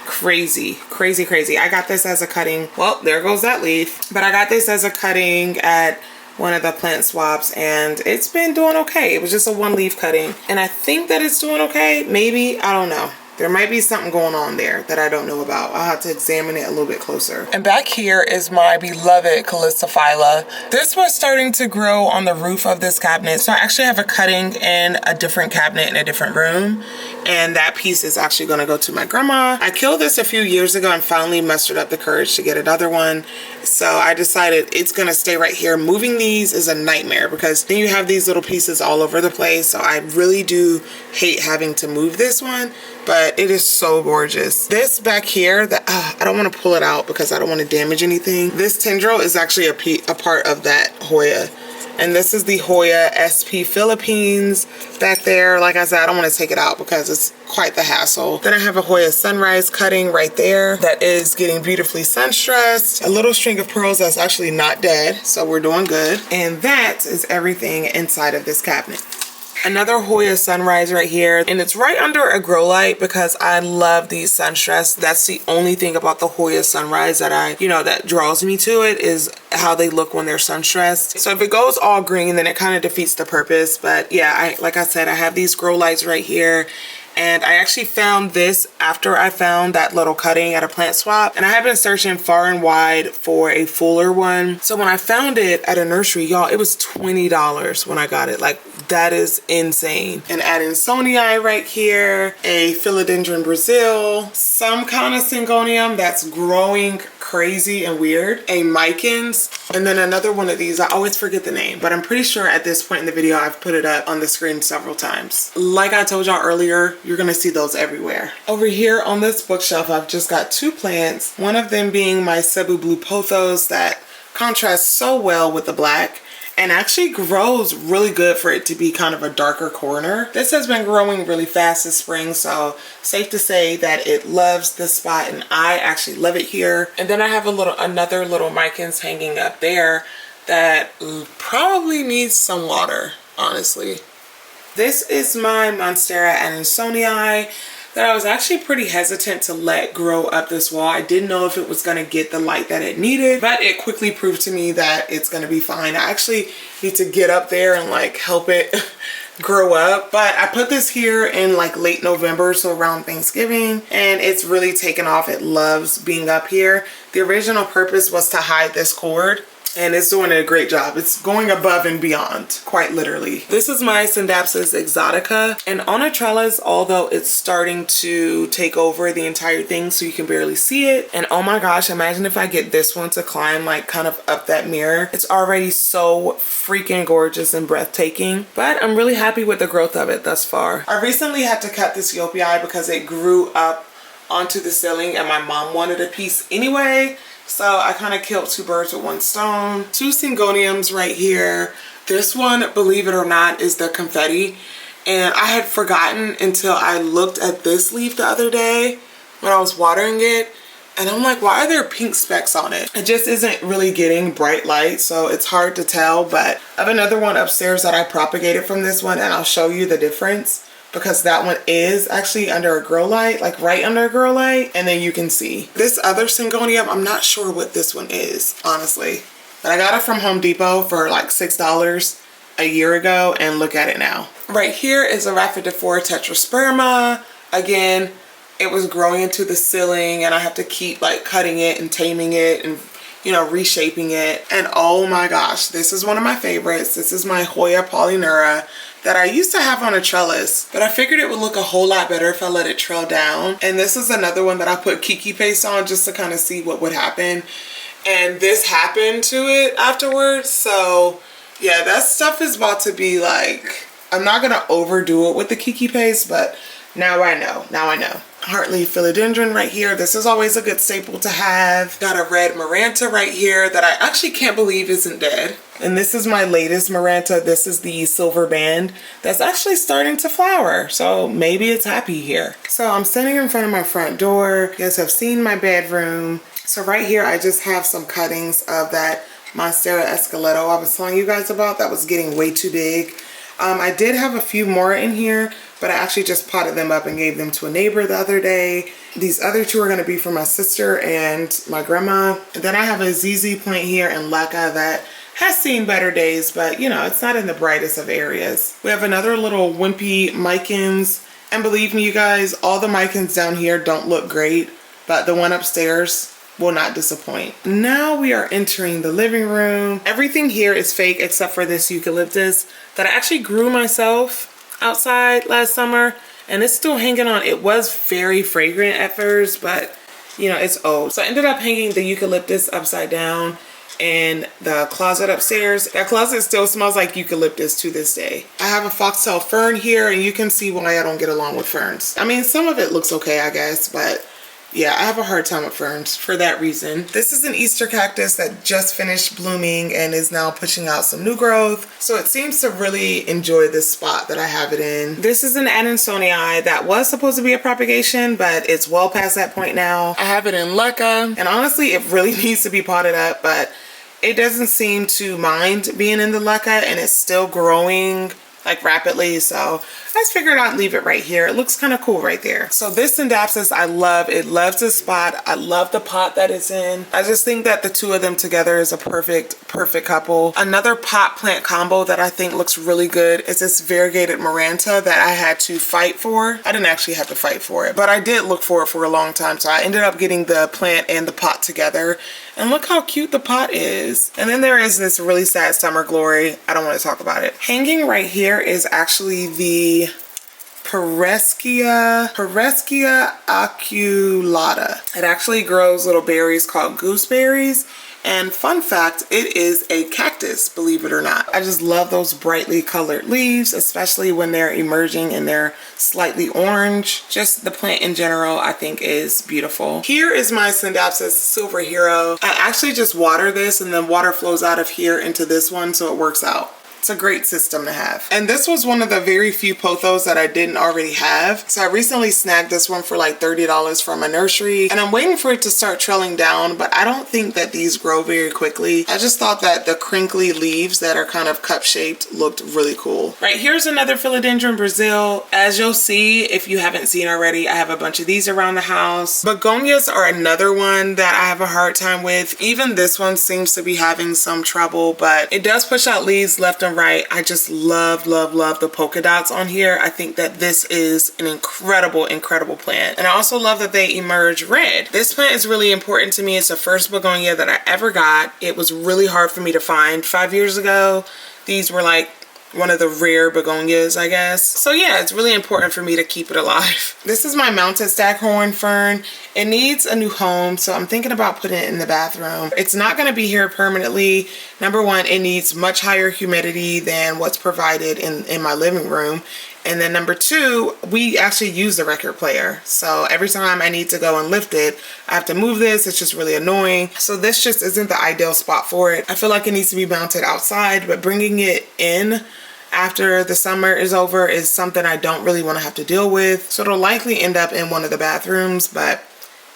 Crazy, crazy, crazy. I got this as a cutting. Well, there goes that leaf. But I got this as a cutting at one of the plant swaps, and it's been doing okay. It was just a one leaf cutting, and I think that it's doing okay. Maybe, I don't know. There might be something going on there that I don't know about. I'll have to examine it a little bit closer. And back here is my beloved Calistophylla. This was starting to grow on the roof of this cabinet. So I actually have a cutting in a different cabinet in a different room. And that piece is actually going to go to my grandma. I killed this a few years ago and finally mustered up the courage to get another one. So I decided it's going to stay right here. Moving these is a nightmare because then you have these little pieces all over the place. So I really do hate having to move this one. But it is so gorgeous. This back here, I don't want to pull it out because I don't want to damage anything. This tendril is actually a part of that Hoya. And this is the Hoya SP Philippines back there. Like I said, I don't want to take it out because it's quite the hassle. Then I have a Hoya Sunrise cutting right there that is getting beautifully sun-stressed. A little string of pearls that's actually not dead, so we're doing good. And that is everything inside of this cabinet. Another Hoya Sunrise right here, and it's right under a grow light because I love these sun-stressed. That's the only thing about the Hoya Sunrise that that draws me to it, is how they look when they're sun-stressed. So if it goes all green, then it kind of defeats the purpose. But yeah, like I said, I have these grow lights right here. And I actually found this after I found that little cutting at a plant swap. And I have been searching far and wide for a fuller one. So when I found it at a nursery, y'all, it was $20 when I got it. Like, that is insane. An Adansonii right here, a Philodendron Brazil, some kind of Syngonium that's growing crazy and weird, a Micans, and then another one of these. I always forget the name, but I'm pretty sure at this point in the video I've put it up on the screen several times. Like I told y'all earlier, you're gonna see those everywhere. Over here on this bookshelf, I've just got two plants, one of them being my Cebu Blue Pothos that contrasts so well with the black and actually grows really good for it to be kind of a darker corner. This has been growing really fast this spring, so safe to say that it loves this spot, and I actually love it here. And then I have another little Micans hanging up there that probably needs some water, honestly. This is my Monstera Adansonii that I was actually pretty hesitant to let grow up this wall. I didn't know if it was going to get the light that it needed, but it quickly proved to me that it's going to be fine. I actually need to get up there and like help it grow up, but I put this here in like late November, so around Thanksgiving, and it's really taken off. It loves being up here. The original purpose was to hide this cord, and it's doing a great job. It's going above and beyond, quite literally. This is my Scindapsus exotica, and on a trellis, although it's starting to take over the entire thing so you can barely see it. And oh my gosh, imagine if I get this one to climb like kind of up that mirror. It's already so freaking gorgeous and breathtaking, but I'm really happy with the growth of it thus far. I recently had to cut this Yopiae because it grew up onto the ceiling and my mom wanted a piece anyway. So I kind of killed two birds with one stone. Two Syngoniums right here. This one, believe it or not, is the confetti. And I had forgotten until I looked at this leaf the other day when I was watering it. And I'm like, why are there pink specks on it? It just isn't really getting bright light, so it's hard to tell. But I have another one upstairs that I propagated from this one, and I'll show you the difference, because that one is actually under a grow light, like right under a grow light, and then you can see. This other Syngonium, I'm not sure what this one is, honestly. But I got it from Home Depot for like $6 a year ago, and look at it now. Right here is a Rhaphidophora tetrasperma. Again, it was growing into the ceiling, and I have to keep like cutting it and taming it and reshaping it. And oh my gosh, this is one of my favorites. This is my Hoya Polyneura that I used to have on a trellis, but I figured it would look a whole lot better if I let it trail down. And this is another one that I put Kiki paste on just to kind of see what would happen. And this happened to it afterwards. So yeah, that stuff is about to be like, I'm not gonna overdo it with the Kiki paste, but now I know. Heartleaf Philodendron right here. This is always a good staple to have. Got a red Maranta right here that I actually can't believe isn't dead. And this is my latest Maranta. This is the Silver Band that's actually starting to flower. So maybe it's happy here. So I'm standing in front of my front door. You guys have seen my bedroom. So right here, I just have some cuttings of that Monstera Esqueleto I was telling you guys about that was getting way too big. I did have a few more in here, but I actually just potted them up and gave them to a neighbor the other day. These other two are going to be for my sister and my grandma. And then I have a ZZ plant here in Leca that has seen better days, but it's not in the brightest of areas. We have another little wimpy Micans, and believe me, you guys, all the Micans down here don't look great, but the one upstairs will not disappoint. Now we are entering the living room. Everything here is fake except for this eucalyptus that I actually grew myself outside last summer, and it's still hanging on. It was very fragrant at first, but it's old. So I ended up hanging the eucalyptus upside down in the closet upstairs. That closet still smells like eucalyptus to this day. I have a foxtail fern here, and you can see why I don't get along with ferns. I mean, some of it looks okay, I guess, but Yeah, I have a hard time with ferns for that reason. This is an Easter cactus that just finished blooming and is now pushing out some new growth. So it seems to really enjoy this spot that I have it in. This is an Adansonii that was supposed to be a propagation, but it's well past that point now. I have it in LECA, and honestly, it really needs to be potted up, but it doesn't seem to mind being in the LECA, and it's still growing like rapidly, so I just figured I'd leave it right here. It looks kind of cool right there. So this Scindapsus I love. It loves this spot. I love the pot that it's in. I just think that the two of them together is a perfect couple. Another pot plant combo that I think looks really good is this variegated Maranta that I had to fight for. I didn't actually have to fight for it, but I did look for it for a long time, so I ended up getting the plant and the pot together. And look how cute the pot is. And then there is this really sad Summer Glory. I don't want to talk about it. Hanging right here is actually the Pereschia aculeata. It actually grows little berries called gooseberries. And fun fact, it is a cactus, believe it or not. I just love those brightly colored leaves, especially when they're emerging and they're slightly orange. Just the plant in general, I think, is beautiful. Here is my Scindapsus Silver Hero. I actually just water this, and then water flows out of here into this one, so it works out. It's a great system to have. And this was one of the very few pothos that I didn't already have. So I recently snagged this one for like $30 from a nursery, and I'm waiting for it to start trailing down, but I don't think that these grow very quickly. I just thought that the crinkly leaves that are kind of cup shaped looked really cool. Right, here's another Philodendron Brazil. As you'll see, if you haven't seen already, I have a bunch of these around the house. Begonias are another one that I have a hard time with. Even this one seems to be having some trouble, but it does push out leaves left and right. I just love the polka dots on here. I think that this is an incredible plant, and I also love that they emerge red. This plant is really important to me. It's the first begonia that I ever got. It was really hard for me to find 5 years ago. These were like one of the rare begonias, I guess. So yeah, it's really important for me to keep it alive. This is my mountain staghorn fern. It needs a new home, so I'm thinking about putting it in the bathroom. It's not gonna be here permanently. Number one, it needs much higher humidity than what's provided in my living room. And then number two, we actually use the record player. So every time I need to go and lift it, I have to move this. It's just really annoying. So this just isn't the ideal spot for it. I feel like it needs to be mounted outside, but bringing it in after the summer is over is something I don't really want to have to deal with. So it'll likely end up in one of the bathrooms, but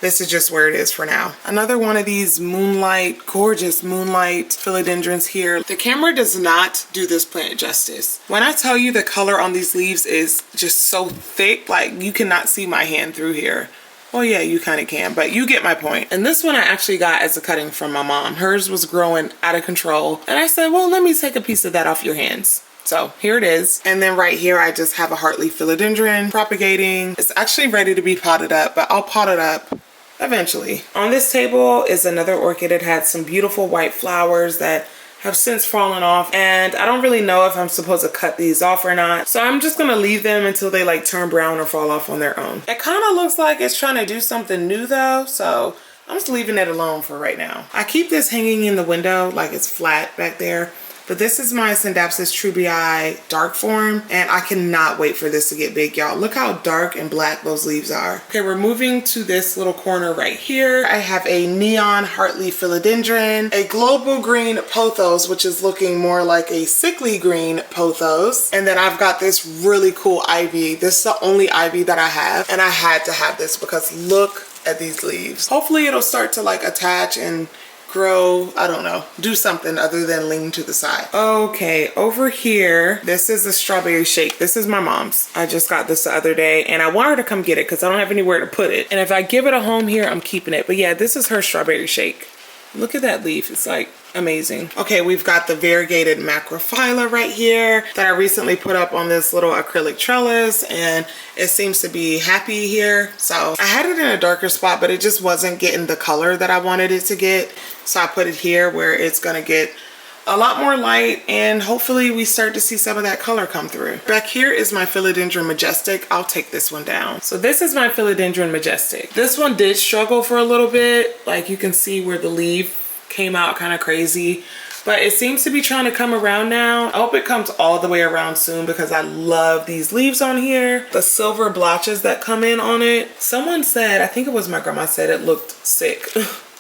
this is just where it is for now. Another one of these moonlight, gorgeous moonlight philodendrons here. The camera does not do this plant justice. When I tell you the color on these leaves is just so thick, like you cannot see my hand through here. Well, yeah, you kind of can, but you get my point. And this one I actually got as a cutting from my mom. Hers was growing out of control. And I said, well, let me take a piece of that off your hands. So here it is. And then right here, I just have a heartleaf philodendron propagating. It's actually ready to be potted up, but I'll pot it up eventually. On this table is another orchid. It had some beautiful white flowers that have since fallen off, and I don't really know if I'm supposed to cut these off or not. So I'm just gonna leave them until they like turn brown or fall off on their own. It kind of looks like it's trying to do something new though, so I'm just leaving it alone for right now. I keep this hanging in the window like it's flat back there. But this is my Scindapsus trubii dark form, and I cannot wait for this to get big, y'all. Look how dark and black those leaves are. Okay, we're moving to this little corner right here. I have a neon heartleaf philodendron, a global green pothos, which is looking more like a sickly green pothos. And then I've got this really cool ivy. This is the only ivy that I have, and I had to have this because look at these leaves. Hopefully it'll start to like attach and grow, I don't know, do something other than lean to the side. Okay, over here, this is a strawberry shake. This is my mom's. I just got this the other day, and I want her to come get it because I don't have anywhere to put it. And if I give it a home here, I'm keeping it. But yeah, this is her strawberry shake. Look at that leaf. It's like amazing. Okay, we've got the variegated macrophylla right here that I recently put up on this little acrylic trellis, and it seems to be happy here. So I had it in a darker spot, but it just wasn't getting the color that I wanted it to get. So I put it here where it's gonna get a lot more light, and hopefully we start to see some of that color come through. Back here is my Philodendron Majestic. I'll take this one down. So this is my Philodendron Majestic. This one did struggle for a little bit. Like you can see where the leaf came out kind of crazy, but it seems to be trying to come around now. I hope it comes all the way around soon because I love these leaves on here. The silver blotches that come in on it. Someone said, I think it was my grandma, said it looked sick.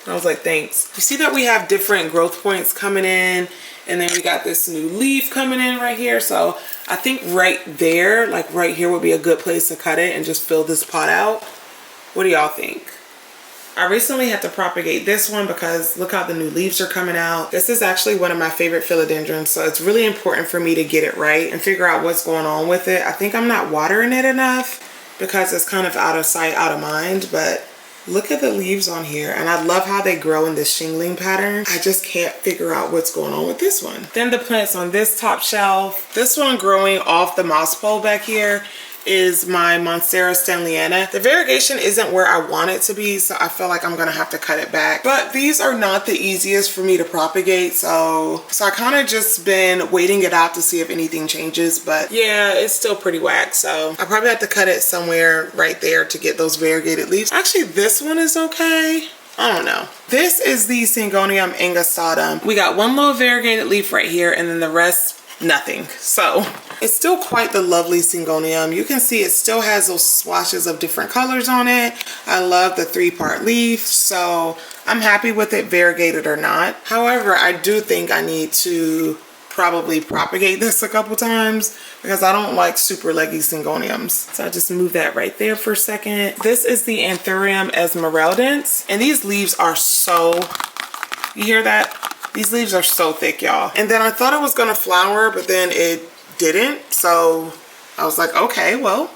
I was like, thanks. You see that we have different growth points coming in, and then we got this new leaf coming in right here. So I think right there, like right here would be a good place to cut it and just fill this pot out. What do y'all think? I recently had to propagate this one because look how the new leaves are coming out. This is actually one of my favorite philodendrons, so it's really important for me to get it right and figure out what's going on with it. I think I'm not watering it enough because it's kind of out of sight, out of mind, but look at the leaves on here, and I love how they grow in this shingling pattern. I just can't figure out what's going on with this one. Then the plants on this top shelf. This one growing off the moss pole back here is my Monstera Stanleyana. The variegation isn't where I want it to be, so I feel like I'm gonna have to cut it back. But these are not the easiest for me to propagate, so I kind of just been waiting it out to see if anything changes. But yeah, it's still pretty whack, so I probably have to cut it somewhere right there to get those variegated leaves. Actually, this one is okay. I don't know. This is the Syngonium angustatum. We got one little variegated leaf right here, and then the rest, nothing. So it's still quite the lovely Syngonium. You can see it still has those swatches of different colors on it. I love the 3-part leaf, so I'm happy with it, variegated or not. However, I do think I need to probably propagate this a couple times because I don't like super leggy Syngoniums. So I just move that right there for a second. This is the Anthurium esmeraldens, and these leaves are so, you hear that? These leaves are so thick, y'all. And then I thought it was gonna flower, but then it didn't. So I was like, okay, well,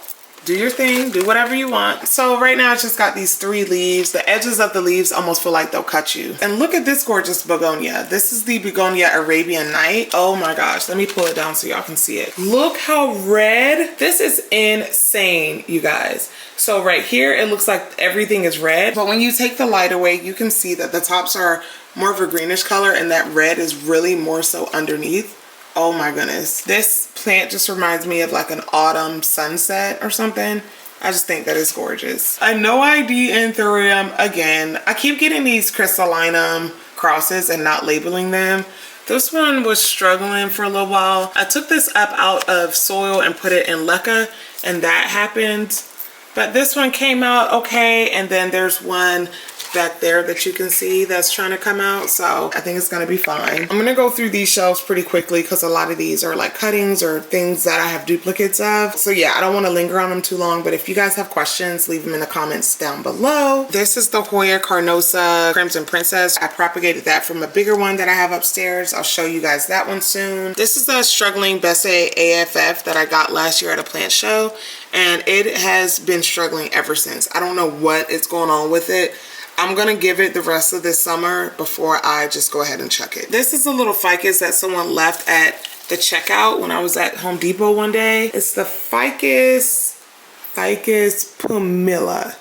do your thing, do whatever you want. So right now it's just got these 3 leaves. The edges of the leaves almost feel like they'll cut you. And look at this gorgeous begonia. This is the Begonia Arabian Night. Oh my gosh, let me pull it down so y'all can see it. Look how red. This is insane, you guys. So right here, it looks like everything is red. But when you take the light away, you can see that the tops are more of a greenish color and that red is really more so underneath. Oh my goodness. This plant just reminds me of like an autumn sunset or something. I just think that is gorgeous. A no ID Anthurium again. I keep getting these crystallinum crosses and not labeling them. This one was struggling for a little while. I took this up out of soil and put it in leca, and that happened. But this one came out okay, and then there's one back there that you can see that's trying to come out, so I think it's gonna be fine. I'm gonna go through these shelves pretty quickly because a lot of these are like cuttings or things that I have duplicates of. So yeah, I don't want to linger on them too long, but if you guys have questions, leave them in the comments down below. This is the Hoya carnosa Crimson Princess. I propagated that from a bigger one that I have upstairs. I'll show you guys that one soon. This is the struggling Bessie AFF that I got last year at a plant show, and it has been struggling ever since. I don't know what is going on with it. I'm gonna give it the rest of this summer before I just go ahead and chuck it. This is a little ficus that someone left at the checkout when I was at Home Depot one day. It's the Ficus pumila.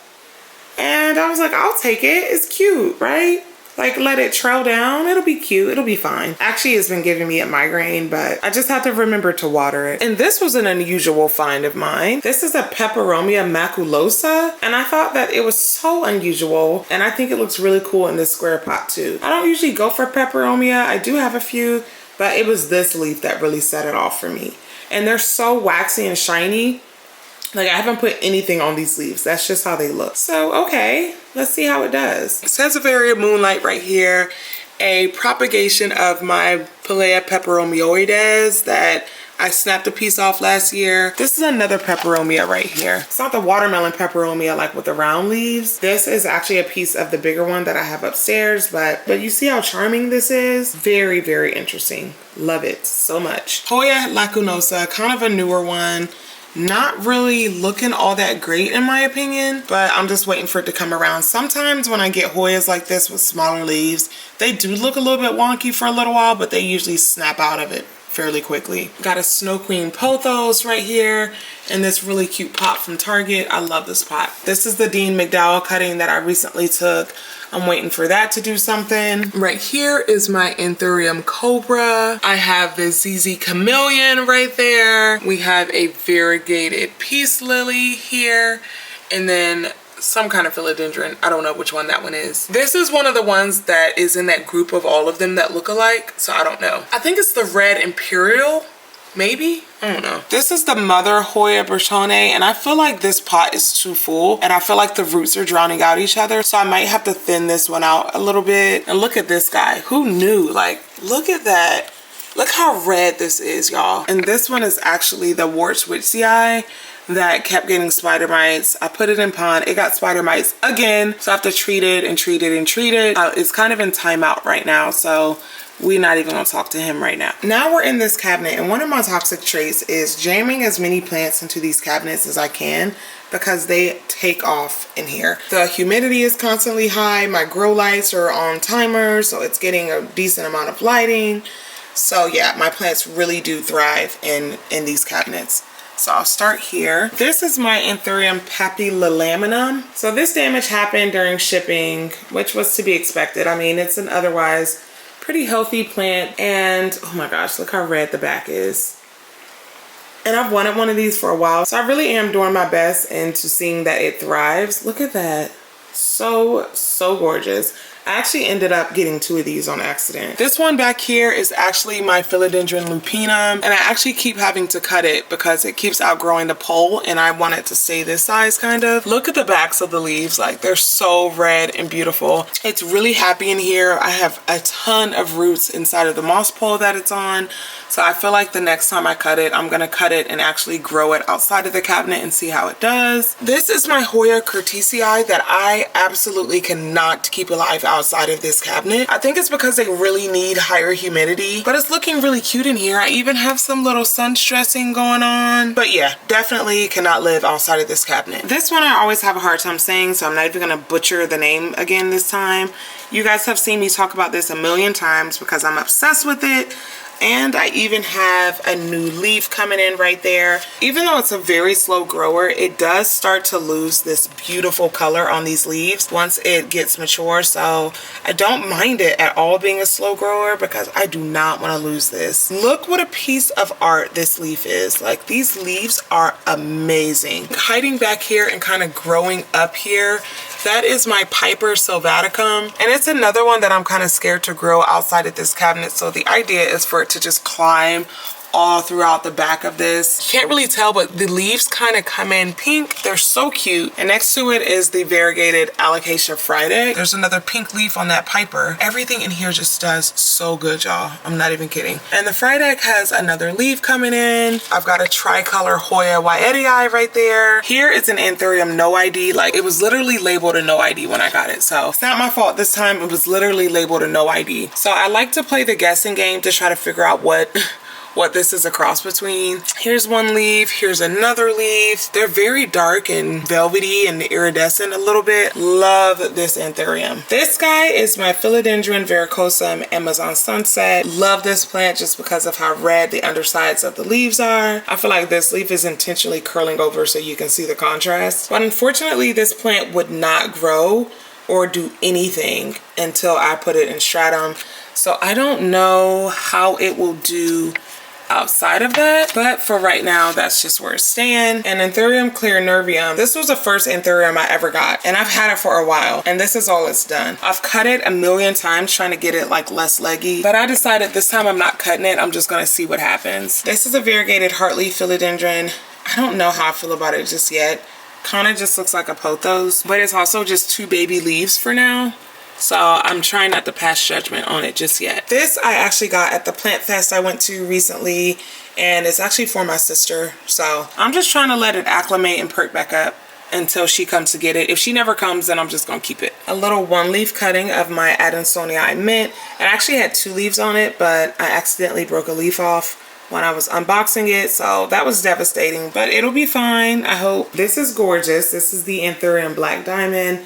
And I was like, I'll take it. It's cute, right? Like, let it trail down. It'll be cute. It'll be fine. Actually, it's been giving me a migraine, but I just have to remember to water it. And this was an unusual find of mine. This is a Peperomia maculosa, and I thought that it was so unusual, and I think it looks really cool in this square pot too. I don't usually go for Peperomia. I do have a few, but it was this leaf that really set it off for me. And they're so waxy and shiny. Like, I haven't put anything on these leaves. That's just how they look. So, okay, let's see how it does. Sansevieria Moonlight right here. A propagation of my Pilea peperomioides that I snapped a piece off last year. This is another peperomia right here. It's not the watermelon peperomia like with the round leaves. This is actually a piece of the bigger one that I have upstairs, but you see how charming this is? Very, very interesting. Love it so much. Hoya lacunosa, kind of a newer one. Not really looking all that great in my opinion, but I'm just waiting for it to come around. Sometimes when I get Hoyas like this with smaller leaves, they do look a little bit wonky for a little while, but they usually snap out of it fairly quickly. Got a Snow Queen pothos right here in this really cute pot from Target. I love this pot. This is the Dean McDowell cutting that I recently took. I'm waiting for that to do something. Right here is my Anthurium Cobra. I have the ZZ Chameleon right there. We have a variegated Peace Lily here. And then some kind of philodendron. I don't know which one that one is. This is one of the ones that is in that group of all of them that look alike, so I don't know. I think it's the red imperial, maybe? I don't know. This is the mother Hoya bertone, and I feel like this pot is too full, and I feel like the roots are drowning out each other, so I might have to thin this one out a little bit. And look at this guy. Who knew? Like, look at that. Look how red this is, y'all. And this one is actually the Wurtzwitzii that kept getting spider mites. I put it in pond. It got spider mites again, so I have to treat it and treat it and treat it. It's kind of in timeout right now, so we're not even gonna talk to him right now. Now we're in this cabinet, and one of my toxic traits is jamming as many plants into these cabinets as I can because they take off in here. The humidity is constantly high. My grow lights are on timers, so it's getting a decent amount of lighting. So yeah, my plants really do thrive in these cabinets. So I'll start here. This is my Anthurium papillilaminum. So this damage happened during shipping, which was to be expected. I mean, it's an otherwise pretty healthy plant, and oh my gosh, look how red the back is. And I've wanted one of these for a while, so I really am doing my best into seeing that it thrives. Look at that. So gorgeous. I actually ended up getting 2 of these on accident. This one back here is actually my Philodendron lupinum, and I actually keep having to cut it because it keeps outgrowing the pole, and I want it to stay this size kind of. Look at the backs of the leaves. Like, they're so red and beautiful. It's really happy in here. I have a ton of roots inside of the moss pole that it's on. So I feel like the next time I cut it, I'm gonna cut it and actually grow it outside of the cabinet and see how it does. This is my Hoya curtisii that I absolutely cannot keep alive outside of this cabinet. I think it's because they really need higher humidity, but it's looking really cute in here. I even have some little sun stressing going on. But yeah, definitely cannot live outside of this cabinet. This one I always have a hard time saying, so I'm not even gonna butcher the name again this time. You guys have seen me talk about this a million times because I'm obsessed with it. And I even have a new leaf coming in right there. Even though it's a very slow grower, it does start to lose this beautiful color on these leaves once it gets mature. So I don't mind it at all being a slow grower because I do not want to lose this. Look what a piece of art this leaf is. Like, these leaves are amazing. Hiding back here and kind of growing up here, that is my Piper sylvaticum, and it's another one that I'm kind of scared to grow outside of this cabinet. So the idea is for it to just climb all throughout the back of this. You can't really tell, but the leaves kind of come in pink. They're so cute. And next to it is the variegated Alocasia Friday. There's another pink leaf on that Piper. Everything in here just does so good, y'all. I'm not even kidding. And the Friday has another leaf coming in. I've got a tricolor Hoya Wyetii right there. Here it's an Anthurium no ID. Like, it was literally labeled a no ID when I got it. So it's not my fault this time. It was literally labeled a no ID. So I like to play the guessing game to try to figure out what this is a cross between. Here's one leaf, here's another leaf. They're very dark and velvety and iridescent a little bit. Love this Anthurium. This guy is my Philodendron verrucosum Amazon Sunset. Love this plant just because of how red the undersides of the leaves are. I feel like this leaf is intentionally curling over so you can see the contrast. But unfortunately, this plant would not grow or do anything until I put it in stratum. So I don't know how it will do outside of that, but for right now, that's just where it's staying. And Anthurium clearnervium, this was the first Anthurium I ever got, and I've had it for a while, and this is all it's done. I've cut it a million times trying to get it like less leggy, but I decided this time I'm not cutting it. I'm just gonna see what happens. This is a variegated heartleaf philodendron. I don't know how I feel about it just yet. Kind of just looks like a pothos, but it's also just 2 baby leaves for now. So I'm trying not to pass judgment on it just yet. This I actually got at the plant fest I went to recently, and it's actually for my sister. So I'm just trying to let it acclimate and perk back up until she comes to get it. If she never comes, then I'm just gonna keep it. A little 1-leaf cutting of my Adansonii mint. It actually had 2 leaves on it, but I accidentally broke a leaf off when I was unboxing it, so that was devastating, but it'll be fine, I hope. This is gorgeous. This is the Anthurium Black Diamond.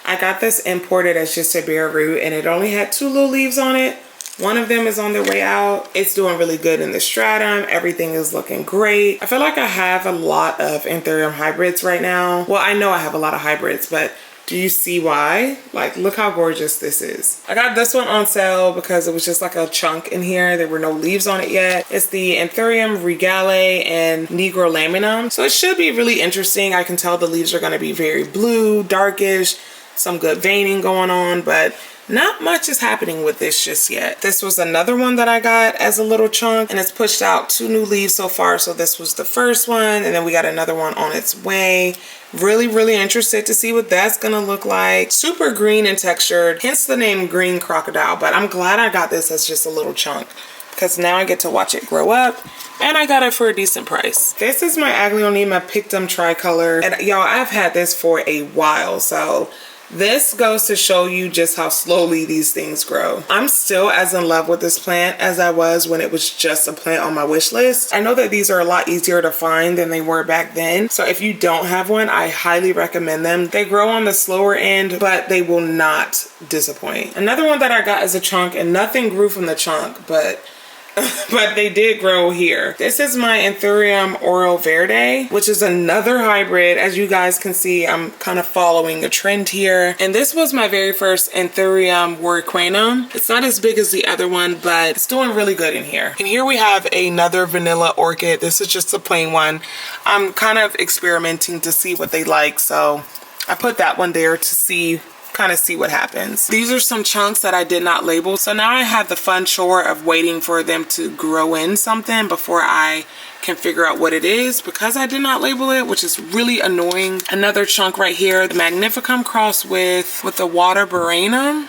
I got this imported as just a bare root, and it only had 2 little leaves on it. One of them is on their way out. It's doing really good in the stratum. Everything is looking great. I feel like I have a lot of Anthurium hybrids right now. Well, I know I have a lot of hybrids, but Do you see why? Like, look how gorgeous this is. I got this one on sale because it was just like a chunk in here. There were no leaves on it yet. It's the Anthurium regale and Nigrolaminum. So it should be really interesting. I can tell the leaves are going to be very blue, darkish, some good veining going on, but not much is happening with this just yet. This was another one that I got as a little chunk, and it's pushed out 2 new leaves so far. So this was the first one, and then we got another one on its way. Really interested to see what that's gonna look like. Super green and textured, hence the name Green Crocodile. But I'm glad I got this as just a little chunk, because now I get to watch it grow up, and I got it for a decent price. This is my Aglaonema Pictum Tricolor, and y'all, I've had this for a while, so this goes to show you just how slowly these things grow. I'm still as in love with this plant as I was when it was just a plant on my wish list. I know that these are a lot easier to find than they were back then. So if you don't have one, I highly recommend them. They grow on the slower end, but they will not disappoint. Another one that I got as a chunk, and nothing grew from the chunk, but they did grow here. This is my Anthurium Oro Verde, which is another hybrid. As you guys can see, I'm kind of following a trend here. And this was my very first Anthurium Warquenum. It's not as big as the other one, but it's doing really good in here. And here we have another vanilla orchid. This is just a plain one. I'm kind of experimenting to see what they like, so I put that one there to kind of see what happens. These are some chunks that I did not label, so now I have the fun chore of waiting for them to grow in something before I can figure out what it is, because I did not label it, which is really annoying. Another chunk right here, the Magnificum crossed with the Water Buranum.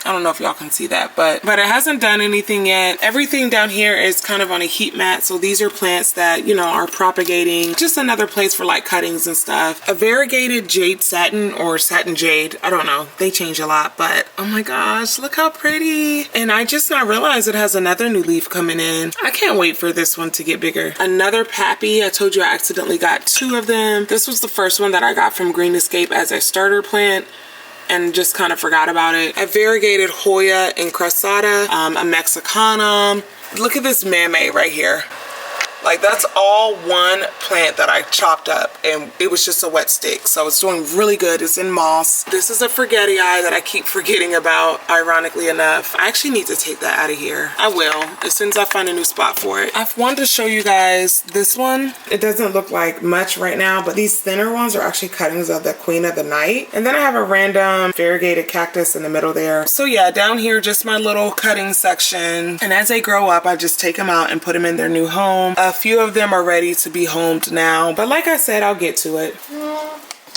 I don't know if y'all can see that, but it hasn't done anything yet. Everything down here is kind of on a heat mat, so these are plants that, you know, are propagating. Just another place for like cuttings and stuff. A variegated jade satin, or satin jade, I don't know, they change a lot, but oh my gosh, look how pretty. And I just now realized it has another new leaf coming in. I can't wait for this one to get bigger. Another Pappy. I told you I accidentally got 2 of them. This was the first one that I got from Green Escape as a starter plant, and just kind of forgot about it. A variegated Hoya incrustada, a Mexicanum. Look at this Mame right here. Like, that's all one plant that I chopped up, and it was just a wet stick. So it's doing really good. It's in moss. This is a Forgetii that I keep forgetting about, ironically enough. I actually need to take that out of here. I will, as soon as I find a new spot for it. I've wanted to show you guys this one. It doesn't look like much right now, but these thinner ones are actually cuttings of the Queen of the Night. And then I have a random variegated cactus in the middle there. So yeah, down here, just my little cutting section. And as they grow up, I just take them out and put them in their new home. A few of them are ready to be homed now, but like I said, I'll get to it.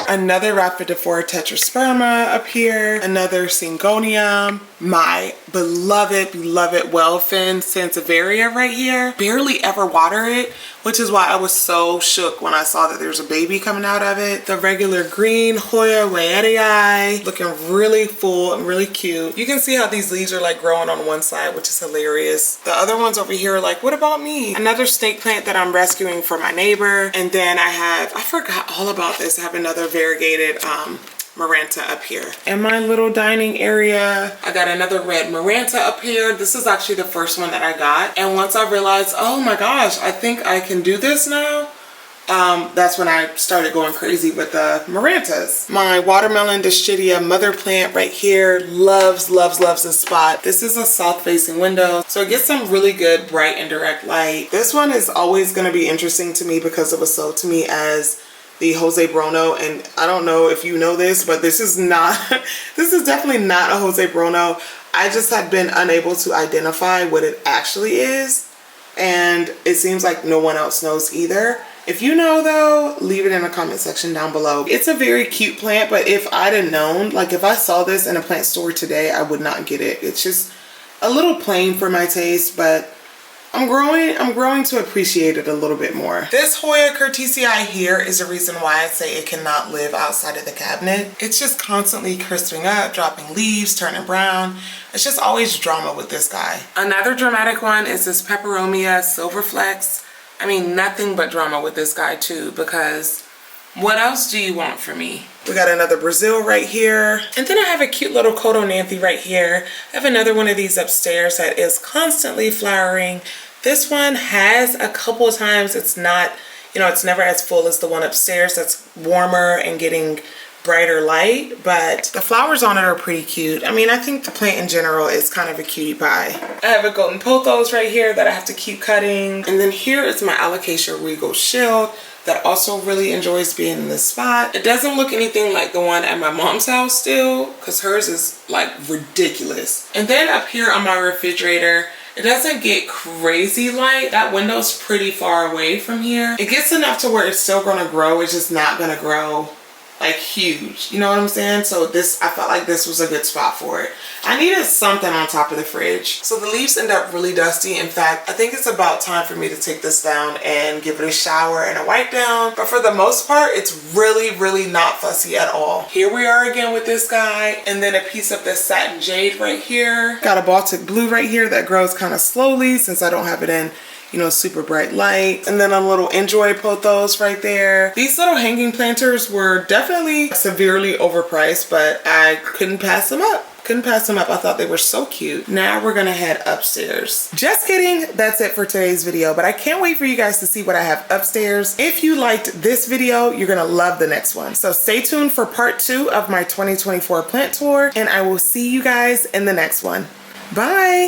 Another Rhaphidophora tetrasperma up here, another Syngonium, my beloved Wellfin Sansevieria right here. Barely ever water it, which is why I was so shook when I saw that there's a baby coming out of it. The regular green Hoya Wayetii, looking really full and really cute. You can see how these leaves are like growing on one side, which is hilarious. The other ones over here are like, what about me? Another snake plant that I'm rescuing for my neighbor. And then I forgot all about this. I have another variegated Maranta up here. In my little dining area, I got another red Maranta up here. This is actually the first one that I got. And once I realized, oh my gosh, I think I can do this now, that's when I started going crazy with the Marantas. My watermelon Dischidia mother plant right here loves this spot. This is a south facing window, so it gets some really good bright and direct light. This one is always going to be interesting to me because it was sold to me as the Jose Bruno, and I don't know if you know this, but this is definitely not a Jose Bruno. I just have been unable to identify what it actually is, and it seems like no one else knows either. If you know though, leave it in the comment section down below. It's a very cute plant, but if I'd have known, like if I saw this in a plant store today, I would not get it. It's just a little plain for my taste, but I'm growing to appreciate it a little bit more. This Hoya Curtisii here is the reason why I say it cannot live outside of the cabinet. It's just constantly crisping up, dropping leaves, turning brown. It's just always drama with this guy. Another dramatic one is this Peperomia Silverflex. I mean, nothing but drama with this guy too, because what else do you want from me? We got another Brazil right here. And then I have a cute little Codonanthe right here. I have another one of these upstairs that is constantly flowering. This one has a couple of times, it's not, you know, it's never as full as the one upstairs that's warmer and getting brighter light, but the flowers on it are pretty cute. I mean, I think the plant in general is kind of a cutie pie. I have a golden pothos right here that I have to keep cutting. And then here is my Alocasia Regal Shield that also really enjoys being in this spot. It doesn't look anything like the one at my mom's house still, because hers is like ridiculous. And then up here on my refrigerator, it doesn't get crazy light. That window's pretty far away from here. It gets enough to where it's still gonna grow. It's just not gonna grow like huge, you know what I'm saying? So I felt like this was a good spot for it. I needed something on top of the fridge. So the leaves end up really dusty. In fact, I think it's about time for me to take this down and give it a shower and a wipe down. But for the most part, it's really, really not fussy at all. Here we are again with this guy. And then a piece of this satin jade right here. Got a Baltic blue right here that grows kind of slowly since I don't have it in, you know, super bright light. And then a little Enjoy pothos right there. These little hanging planters were definitely severely overpriced, but I couldn't pass them up. I thought they were so cute. Now we're gonna head upstairs. Just kidding, that's it for today's video, but I can't wait for you guys to see what I have upstairs. If you liked this video, you're gonna love the next one. So stay tuned for part 2 of my 2024 plant tour, and I will see you guys in the next one. Bye.